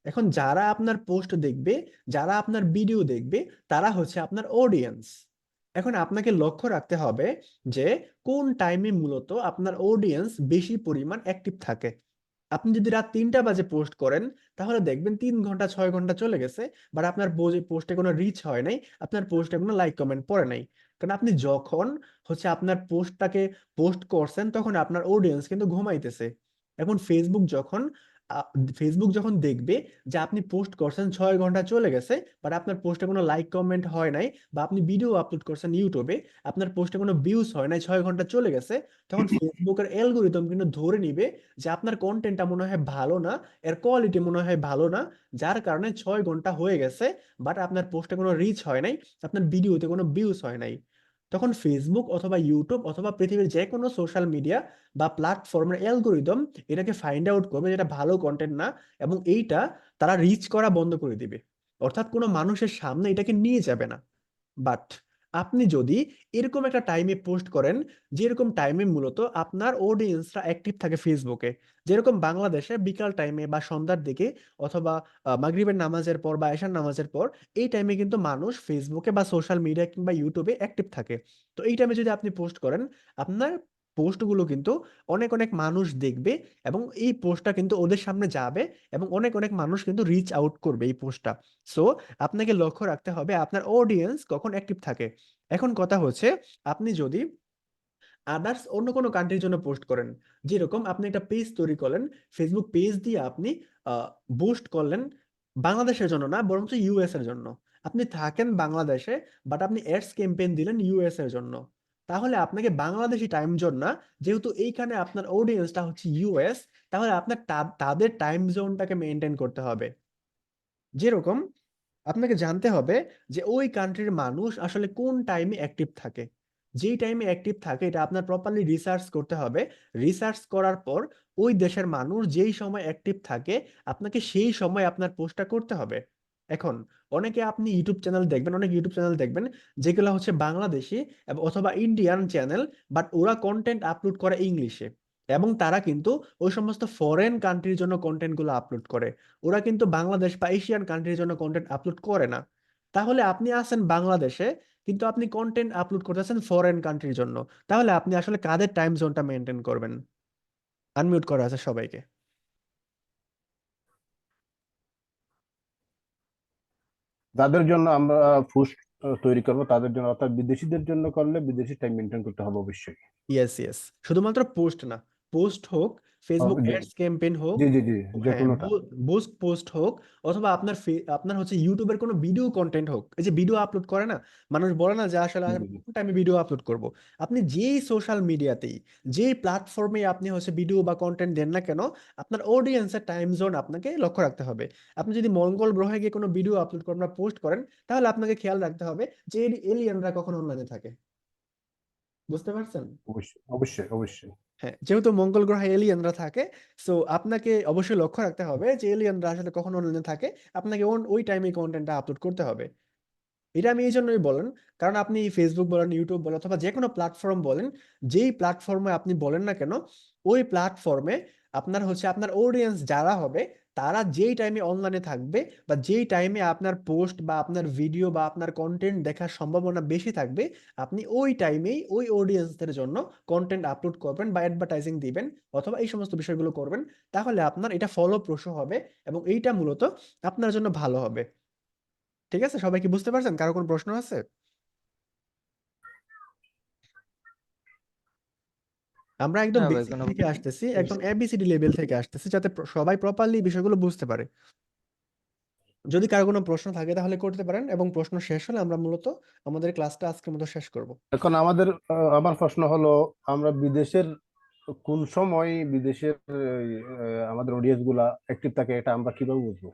এখন যারা আপনার পোস্ট দেখবে, যারা আপনার ভিডিও দেখবে, তারা হচ্ছে আপনার অডিয়েন্স। এখন আপনাকে লক্ষ্য রাখতে হবে যে কোন টাইমে মূলত আপনার অডিয়েন্স বেশি পরিমাণ অ্যাক্টিভ থাকে। আপনি যদি রাত 3টা বাজে পোস্ট করেন, তাহলে দেখবেন 3 ঘন্টা 6 ঘন্টা চলে গেছে, বাট আপনার পোস্টে কোনো রিচ হয় নাই, আপনার পোস্টে কোনো লাইক কমেন্ট পড়ে নাই। কারণ আপনি যখন হচ্ছে আপনার পোস্টটাকে পোস্ট করছেন, তখন আপনার অডিয়েন্স কিন্তু ঘুমাইতেছে। এখন ফেসবুক যখন দেখবে যে আপনি পোস্ট করছেন 6 ঘন্টা চলে গেছে, বাট আপনার পোস্টে কোনো লাইক কমেন্ট হয় নাই, বা আপনি ভিডিও আপলোড করছেন ইউটিউবে, আপনার পোস্টে কোনো ভিউজ হয় নাই, 6 ঘন্টা চলে গেছে, তখন ফেসবুকের অ্যালগোরিদম কিন্তু ধরে নিবে যে আপনার কন্টেন্টটা মনে হয় ভালো না, এর কোয়ালিটি মনে হয় ভালো না, যার কারণে 6 ঘন্টা হয়ে গেছে, বাট আপনার পোস্টে কোনো রিচ হয় নাই, আপনার ভিডিওতে কোনো ভিউজ হয় নাই। তখন ফেসবুক অথবা ইউটিউব অথবা পৃথিবীর যে কোনো সোশ্যাল মিডিয়া বা প্ল্যাটফর্মের অ্যালগোরিদম এটাকে ফাইন্ড আউট করবে যেটা ভালো কন্টেন্ট না, এবং এইটা তারা রিচ করা বন্ধ করে দিবে। অর্থাৎ কোনো মানুষের সামনে এটাকে নিয়ে যাবে না। বাট আপনি যদি এরকম একটা টাইমে পোস্ট করেন, যেরকম টাইমে মূলত আপনার অডিয়েন্সরা অ্যাক্টিভ থাকে ফেসবুকে, যেরকম বাংলাদেশে বিকাল টাইমে বা সন্ধ্যার দিকে, অথবা মাগরিবের নামাজের পর বা এশার নামাজের পর, এই টাইমে কিন্তু মানুষ ফেসবুকে বা সোশ্যাল মিডিয়া কিংবা ইউটিউবে অ্যাক্টিভ থাকে। তো এই টাইমে যদি আপনি পোস্ট করেন, আপনার পোস্টগুলো কিন্তু অনেক অনেক মানুষ দেখবে, এবং এই পোস্টটা কিন্তু ওদের সামনে যাবে, এবং অনেক অনেক মানুষ কিন্তু রিচ আউট করবে এই পোস্টটা। সো আপনাকে লক্ষ্য রাখতে হবে আপনার অডিয়েন্স কখন অ্যাক্টিভ থাকে। এখন কথা হচ্ছে, আপনি যদি আদার্স অন্য কোনো কান্ট্রির জন্য পোস্ট করেন, যেরকম আপনি একটা পেজ তৈরি করলেন, ফেসবুক পেজ দিয়ে আপনি বুস্ট করলেন বাংলাদেশের জন্য না, বরঞ্চ ইউএস এর জন্য। আপনি থাকেন বাংলাদেশে, বাট আপনি অ্যাডস ক্যাম্পেইন দিলেন ইউএস এর জন্য। তাহলে আপনাকে বাংলাদেশি টাইম জোন না, যেহেতু এইখানে আপনার অডিয়েন্সটা হচ্ছে ইউএস, তাহলে আপনার তাদের টাইম জোনটাকে মেনটেন করতে হবে। যেরকম আপনাকে জানতে হবে যে ওই কান্ট্রির মানুষ আসলে কোন টাইমে অ্যাক্টিভ থাকে। যেই টাইমে অ্যাক্টিভ থাকে এটা আপনার প্রপারলি রিসার্চ করতে হবে। রিসার্চ করার পর ওই দেশের মানুষ যেই সময় অ্যাক্টিভ থাকে, আপনাকে সেই সময় আপনার পোস্টটা করতে হবে। এখন আপনি ইউটিউব চ্যানেল দেখবেন, অনেক ইউটিউব চ্যানেল দেখবেন যেগুলো হচ্ছে বাংলাদেশি অথবা ইন্ডিয়ান চ্যানেল, বাট ওরা কন্টেন্ট আপলোড করে ইংলিশে, এবং তারা কিন্তু ওই সমস্ত ফরেন কান্ট্রির জন্য কন্টেন্টগুলো আপলোড করে। ওরা কিন্তু বাংলাদেশ বা এশিয়ান কান্ট্রির জন্য কন্টেন্ট আপলোড করে না। তাহলে আপনি আছেন বাংলাদেশে, কিন্তু আপনি কন্টেন্ট আপলোড করতেছেন ফরেন কান্ট্রির জন্য। তাহলে আপনি আসলে কাদের টাইম জোনটা মেনটেন করবেন? আনমিউট করা আছে সবাইকে। যাদের জন্য আমরা পোস্ট তৈরি করব তাদের জন্য, অর্থাৎ বিদেশিদের জন্য করলে বিদেশি টাইম মেনটেন করতে হবে অবশ্যই। ইয়েস ইয়েস, শুধুমাত্র পোস্ট না, পোস্ট হোক ফেসবুক জি অ্যাডস ক্যাম্পেইন হোক, জি জি জি, যে হ্যাঁ, কোনোটা। বুস্ট পোস্ট হোক, অথবা আপনার হচ্ছে ইউটিউবের কোনো ভিডিও কন্টেন্ট হোক, এই যে ভিডিও আপলোড করে না, মানুষ বলে না যে আসলে জি আমি জি জি। কোন টাইমে ভিডিও আপলোড করব। আপনি যেই সোশ্যাল মিডিয়াতেই, যেই প্ল্যাটফর্মে আপনি হচ্ছে ভিডিও বা কন্টেন্ট দেন না কেন, আপনার অডিয়েন্সের টাইম জোন আপনাকে লক্ষ্য রাখতে হবে। আপনি যদি মঙ্গল গ্রহে গিয়ে কোনো ভিডিও আপলোড করেন বা পোস্ট করেন, তাহলে আপনাকে খেয়াল রাখতে হবে যে এলিয়েনরা কখন অনলাইনে থাকে। বুঝতে পারছেন? অবশ্যই অবশ্যই অবশ্যই। হ্যাঁ, যেহেতু মঙ্গল গ্রহে এলিয়েনরা থাকে, সো আপনাকে অবশ্যই লক্ষ্য রাখতে হবে যে এলিয়েনরা আসলে কখন অনলাইনে থাকে, আপনাকে ওই টাইমে কন্টেন্টটা আপলোড করতে হবে। এটা আমি এই জন্যই বলেন, কারণ আপনি ফেসবুক বলেন, ইউটিউব বলেন, অথবা যে কোনো প্ল্যাটফর্ম বলেন, যেই প্ল্যাটফর্মে আপনি বলেন না কেন, ওই প্ল্যাটফর্মে আপনার হচ্ছে আপনার অডিয়েন্স যারা হবে, তারা যেই টাইমে অনলাইনে থাকবে, বা যেই টাইমে আপনার পোস্ট বা আপনার ভিডিও বা আপনার কন্টেন্ট দেখার সম্ভাবনা বেশি থাকবে, আপনি ওই টাইমেই ওই অডিয়েন্সদের জন্য কন্টেন্ট আপলোড করবেন বা অ্যাডভার্টাইজিং দিবেন, অথবা এই সমস্ত বিষয়গুলো করবেন। তাহলে আপনার এটা ফলপ্রসূ হবে, এবং এইটা মূলত আপনার জন্য ভালো হবে। ঠিক আছে, সবাই কি বুঝতে পারছেন? কারো কোনো প্রশ্ন আছে? আমরা একদম হ্যাঁ ভাই, বেসিক কোনো থেকে আসতেছি, একদম এবিসিডি লেভেল থেকে আসতেছি, যাতে সবাই প্রপারলি বিষয়গুলো বুঝতে পারে। যদি কারো কোনো প্রশ্ন থাকে তাহলে করতে পারেন, এবং প্রশ্ন শেষ হলে আমরা মূলত আমাদের ক্লাসটা আজকের মতো শেষ করব। এখন আমার প্রশ্ন হলো, আমরা বিদেশের কোন সময় বিদেশের আমাদের অডিয়েন্স গুলা অ্যাক্টিভ থাকে, এটা আমরা কিভাবে বুঝবো?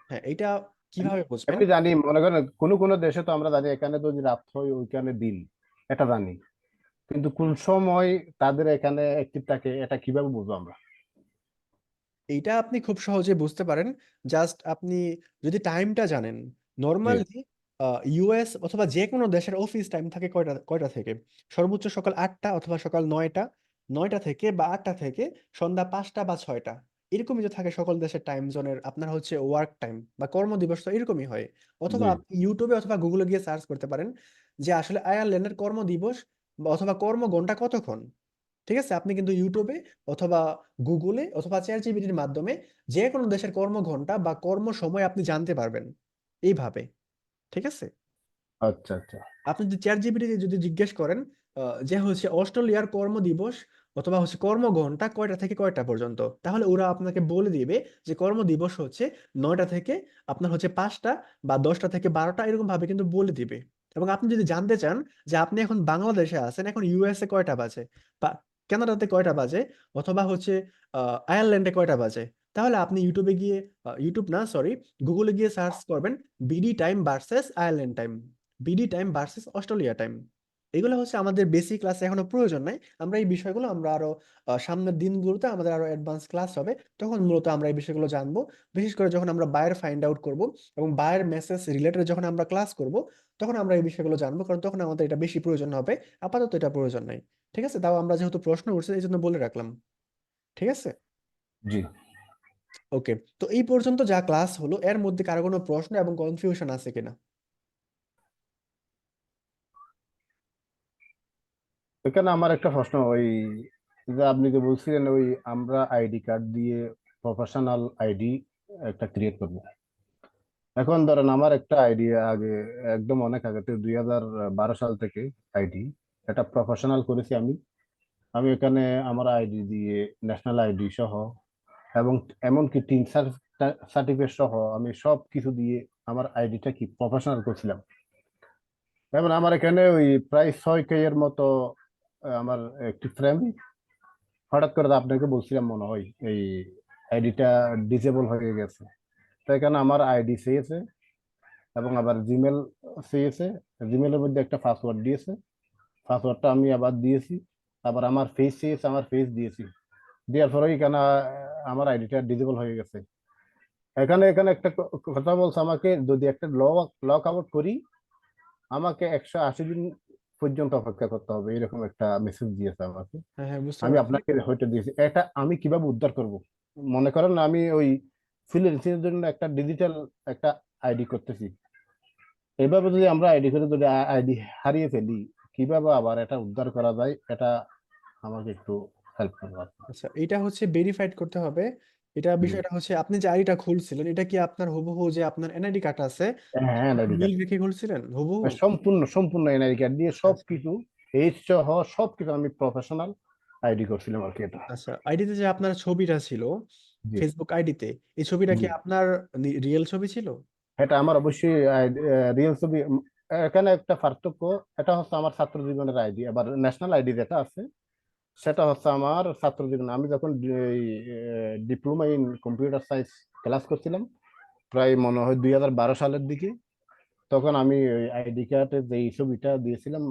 হ্যাঁ, এইটা কিভাবে বুঝবেন? এমনি জানি, মনে করেন কোন কোন দেশে তো আমরা জানি এখানে যদি রাত হয় ওইখানে দিন, এটা জানি, কিন্তু কোন সময় তাদের এখানে অ্যাক্টিভ থাকে এটা কিভাবে বুঝবো আমরা? এইটা আপনি খুব সহজে বুঝতে পারেন। জাস্ট আপনি যদি টাইমটা জানেন, জি নর্মালি ইউএস অথবা যে কোনো দেশের অফিস টাইম থাকে কয়টা কয়টা থেকে? সর্বোচ্চ সকাল 8টা অথবা সকাল 9টা, 9টা থেকে বা 8টা থেকে সন্ধ্যা 5টা বা 6টা, এরকমই তো থাকে সকল দেশের টাইম জোনের আপনার হচ্ছে ওয়ার্ক টাইম বা কর্মদিবস, তো এরকমই হয়। অথবা জি। আপনি ইউটিউবে অথবা গুগলে গিয়ে সার্চ করতে পারেন যে আসলে আয়ারল্যান্ডের কর্মদিবস বা অথবা কর্মঘন্টা কতক্ষণ। ঠিক আছে, আপনি কিন্তু ইউটিউবে অথবা গুগলে অথবা চ্যাট জিপিটির মাধ্যমে যে কোনো দেশের কর্মঘন্টা বা কর্ম সময় আপনি জানতে পারবেন এইভাবে। ঠিক আছে, আচ্ছা আচ্ছা। আপনি যদি চ্যাট জিপিটি যদি জিজ্ঞেস করেন যে হচ্ছে অস্ট্রেলিয়ার কর্মদিবস অথবা হচ্ছে কর্মঘন্টা কয়টা থেকে কয়টা পর্যন্ত, তাহলে ওরা আপনাকে বলে দিবে যে কর্মদিবস হচ্ছে 9টা থেকে আপনার হচ্ছে 5টা, বা 10টা থেকে 12টা, এরকম ভাবে কিন্তু বলে দিবে। এবং আপনি যদি জানতে চান যে আপনি এখন বাংলাদেশে আছেন, এখন ইউএসএ কয়টা বাজে, বা কানাডাতে কয়টা বাজে, অথবা হচ্ছে আয়ারল্যান্ডে কয়টা বাজে, তাহলে আপনি ইউটিউবে গিয়ে, ইউটিউব না সরি, গুগলে গিয়ে সার্চ করবেন BD time versus Ireland time, BD time versus Australia time. এগুলো হচ্ছে আমাদের বেসিক ক্লাসে এখনো প্রয়োজন নাই। আমরা এই বিষয়গুলো আমরা আরো সামনের দিনগুলোতে আমাদের আরো অ্যাডভান্স ক্লাস হবে, তখন মূলত আমরা এই বিষয়গুলো জানবো। বিশেষ করে যখন আমরা বায়ের ফাইন্ড আউট করব এবং বায়ের মেসেজ রিলেটেড যখন আমরা ক্লাস করব, তখন আমরা এই বিষয়গুলো জানবো, কারণ তখন আমাদের এটা বেশি প্রয়োজন হবে। আপাতত এটা প্রয়োজন নাই। ঠিক আছে, তাও আমরা যেহেতু প্রশ্ন উঠছে এই জন্য বলে রাখলাম। ঠিক আছে, জি। ওকে। তো এই পর্যন্ত যা ক্লাস হলো, এর মধ্যে কারো কোনো প্রশ্ন এবং কনফিউশন আছে কিনা? এখানে আমার একটা প্রশ্ন, ওই যে আপনি যে বলছিলেন ওই আমরা আইডি কার্ড দিয়ে প্রফেশনাল আইডি একটা ক্রিয়েট করব। এখন ধরেন আমার একটা আইডি আগে, একদম অনেক আগে, 2012 সাল থেকে আইডি এটা প্রফেশনাল করেছি আমি। আমি এখানে আমার আইডি দিয়ে ন্যাশনাল আইডি সহ এবং এমনকি টিন সার্টিফিকেট সহ আমি সব কিছু দিয়ে আমার আইডিটা কি প্রফেশনাল করছিলাম। এবং আমার এখানে ওই প্রায় 6K এর মতো আমার একটি ফ্রেম, হঠাৎ করে তো আপনাকে বলছিলাম মনে হয়, এই আইডিটা ডিসেবল হয়ে গেছে। তো এখানে আমার আইডি চেয়েছে এবং আবার জিমেল চেয়েছে, জিমেলের মধ্যে একটা পাসওয়ার্ড দিয়েছে, পাসওয়ার্ডটা আমি আবার দিয়েছি, আবার আমার ফেস চেয়েছে, আমার ফেস দিয়েছি, দেওয়ার পরে এখানে আমার আইডিটা ডিসেবল হয়ে গেছে। এখানে এখানে একটা কথা বলছে আমাকে, যদি একটা লক আউট করি আমাকে 180 দিন পর্যন্ত অপেক্ষা করতে হবে, এরকম একটা মেসেজ দিয়েছে আমাকে। হ্যাঁ, হ্যাঁ, বুঝতে আমি পারছি। আপনাকে হয়তো দিয়েছি, এটা আমি কিভাবে উদ্ধার করব? মনে করেন আমি ওই ফ্রিল্যান্সিং এর জন্য একটা ডিজিটাল একটা আইডি করতেছি, এভাবে যদি আমরা আইডি করে যদি আইডি হারিয়ে ফেলি, কিভাবে আবার এটা উদ্ধার করা যায়, এটা আমাকে একটু হেল্প করবে। আচ্ছা, এটা হচ্ছে ভেরিফাইড করতে হবে। এটা জি। বিষয়টা হচ্ছে আপনি যে আইডিটা খুলছিলেন, এটা কি আপনার হুবহু যে আপনার এনআইডি কার্ড আছে হ্যাঁ, এনআইডি মিল কার্ড, রেখে খুলছিলেন হুবহু? সম্পূর্ণ সম্পূর্ণ এনআইডি কার্ড দিয়ে আচ্ছা, সবকিছু, এইচ সহ সবকিছু আমি প্রফেশনাল আইডি করছিলাম আর কি এটা। আচ্ছা, আইডিতে যে আপনার ছবিটা ছিল, জি ফেসবুক আইডিতে, এই ছবিটা কি জি, আপনার রিয়েল ছবি ছিল? এটা আমার অবশ্যই রিয়েল ছবি। এখানে একটা পার্থক্য, এটা হচ্ছে আমার ছাত্র জীবনের আইডি, আবার ন্যাশনাল আইডি যেটা আছে সেটা হচ্ছে আমার ছাত্র জীবন। আমি যখন diploma in computer science class করছিলাম, প্রায় মনে হয় 2012 সালের দিকে, তখন আমি ওই আইডি কার্ডের যে ছবিটা দিয়েছিলাম।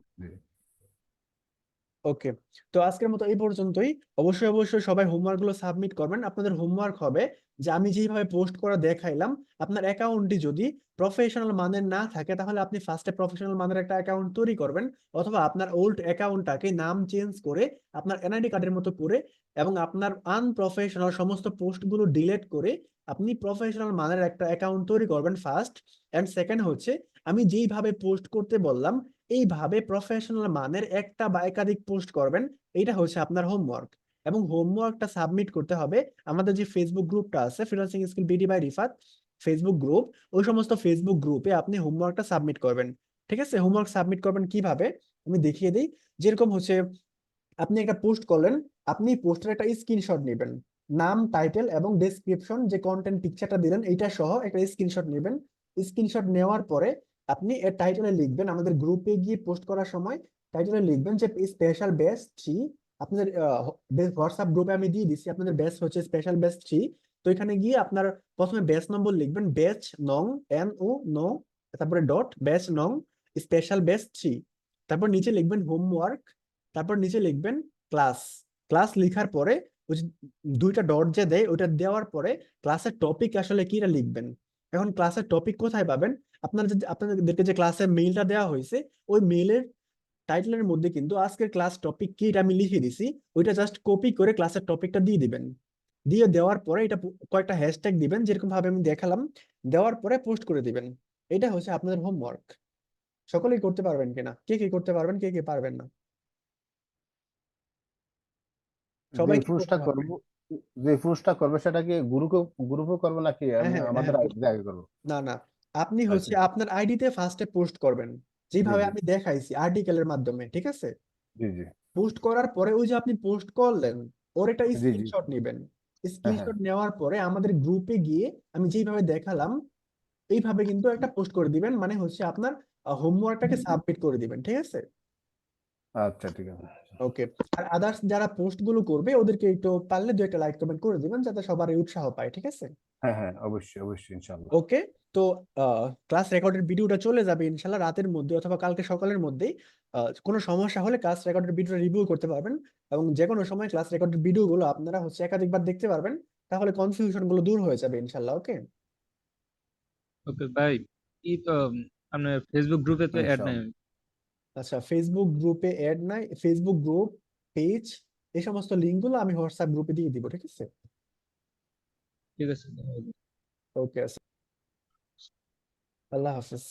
ওকে, তো আজকের মতো এই পর্যন্তই। অবশ্যই অবশ্যই সবাই হোমওয়ার্ক গুলো সাবমিট করবেন। আপনাদের হোমওয়ার্ক হবে যে আমি যেভাবে পোস্ট করা দেখাইলাম, আপনার অ্যাকাউন্টটি যদি প্রফেশনাল মানের না থাকে তাহলে আপনি ফার্স্টে প্রফেশনাল মানের একটা অ্যাকাউন্ট তৈরি করবেন, অথবা আপনার ওল্ড অ্যাকাউন্টটাকে নাম চেঞ্জ করে আপনার এনআইডি কার্ডের মতো করে এবং আপনার আনপ্রফেশনাল সমস্ত পোস্টগুলো ডিলিট করে আপনি প্রফেশনাল মানের একটা অ্যাকাউন্ট তৈরি করবেন ফার্স্ট। এন্ড সেকেন্ড হচ্ছে, আমি যেইভাবে পোস্ট করতে বললাম এইভাবে প্রফেশনাল মানের একটা বা একাধিক পোস্ট করবেন। এইটা হচ্ছে আপনার হোমওয়ার্ক। এবং হোমওয়ার্কটা সাবমিট করতে হবে আমাদের যে ফেসবুক গ্রুপটা আছে, freelancing skill BD by Rifat Facebook group, ওই সমস্ত ফেসবুক গ্রুপে আপনি হোমওয়ার্কটা সাবমিট করবেন। ঠিক আছে, হোমওয়ার্ক সাবমিট করবেন কিভাবে আমি দেখিয়ে দিই। যেরকম হচ্ছে, আপনি একটা পোস্ট করলেন, আপনি পোস্টের একটা স্ক্রিনশট নেবেন, নাম, টাইটেল এবং ডেসক্রিপশন, যে কন্টেন্ট পিকচারটা দিলেন এইটা সহ একটা স্ক্রিনশট নেবেন। স্ক্রিনশট নেওয়ার পরে আপনি এর টাইটেলে লিখবেন, আমাদের গ্রুপে গিয়ে পোস্ট করার সময় টাইটেলে লিখবেন যে স্পেশাল ব্যাচ 3। আপনাদের হোয়াটসঅ্যাপ গ্রুপে আমি দিয়ে দিচ্ছি, আপনাদের ব্যাচ হচ্ছে স্পেশাল ব্যাচ 3। তো এখানে গিয়ে আপনার প্রথমে ব্যাচ নম্বর লিখবেন, ব্যাচ নং, NO, তারপরে ডট ব্যাচ নং স্পেশাল ব্যাচ 3। তারপর নিচে লিখবেন হোমওয়ার্ক, তারপর নিচে লিখবেন ক্লাস। ক্লাস লেখার পরে ওই যে দুইটা ডট যে দেয় ওইটা দেওয়ার পরে ক্লাসের টপিক আসলে কিটা লিখবেন। এখন ক্লাসের টপিক কোথায় পাবেন? আপনাদেরকে যে ক্লাসের মেইলটা দেওয়া হয়েছে, ওই মেইলের টাইটেলের মধ্যে কিন্তু আজকের ক্লাস টপিক কি এটা আমি লিখে দিছি, ওইটা জাস্ট কপি করে ক্লাসের টপিকটা দিয়ে দিবেন। দিয়ে দেওয়ার পরে এটা কয়েকটা হ্যাশট্যাগ দিবেন যেরকম ভাবে আমি দেখালাম, দেওয়ার পরে পোস্ট করে দিবেন। এটা হচ্ছে আপনাদের হোমওয়ার্ক। সকলেই করতে পারবেন কিনা, কে কে করতে পারবেন, কে কে পারবেন না, যে সবাইকে পোস্টটা করতে হবে। করব, যে পোস্টটা করবে সেটা কি গ্রুপে করবো নাকি হ্যাঁ হ্যাঁ হ্যাঁ আমাদের হ্যাঁ। আইডি আগে করবো? না না, আপনি হচ্ছে আচ্ছা। আপনার আইডিতে ফার্স্টে পোস্ট করবেন, জি যেভাবে জি আমি দেখাইছি আর্টিকেলের মাধ্যমে। ঠিক আছে, জি জি পোস্ট করার পরে ওই যে আপনি পোস্ট করলেন, ওর একটা জি জি। স্ক্রিনশট নেবেন। হ্যাঁ হ্যাঁ। স্ক্রিনশট নেওয়ার পরে আমাদের গ্রুপে গিয়ে আমি যেভাবে দেখালাম এইভাবে কিন্তু একটা পোস্ট করে দিবেন, মানে হচ্ছে আপনার হোমওয়ার্কটাকে সাবমিট করে দিবেন। ঠিক আছে, আচ্ছা ঠিক আছে। ওকে। আর আদার্স যারা পোস্ট গুলো করবে ওদেরকে একটু পারলে দু একটা লাইক কমেন্ট করে দিবেন যাতে সবারই উৎসাহ পায়। ঠিক আছে, হ্যাঁ হ্যাঁ, অবশ্যই অবশ্যই, ইনশাল্লাহ। ওকে। তো ক্লাস রেকর্ডের ভিডিওটা চলে যাবে ইনশাল্লাহ রাতের মধ্যে অথবা কালকে সকালের মধ্যেই। কোনো সমস্যা হলে ক্লাস রেকর্ডের ভিডিওটা রিভিউ করতে পারবেন, এবং যে কোনো সময় ক্লাস রেকর্ডের ভিডিও গুলো আপনারা হচ্ছে একাধিকবার দেখতে পারবেন। তাহলে কনফিউশন গুলো দূর হয়ে যাবে ইনশাল্লাহ। ওকে, ওকে ভাই, ই তো আপনার ফেসবুক গ্রুপে তো অ্যাড নাই ইনশাল্লাহ। আমি। আচ্ছা, ফেসবুক গ্রুপে অ্যাড নাই, ফেসবুক গ্রুপ, পেজ, এই সমস্ত লিঙ্ক গুলো আমি হোয়াটসঅ্যাপ গ্রুপে দিয়ে দিব। ঠিক আছে, ঠিক আছে, ধন্যবাদ। ওকে, আল্লাহ হাফেজ।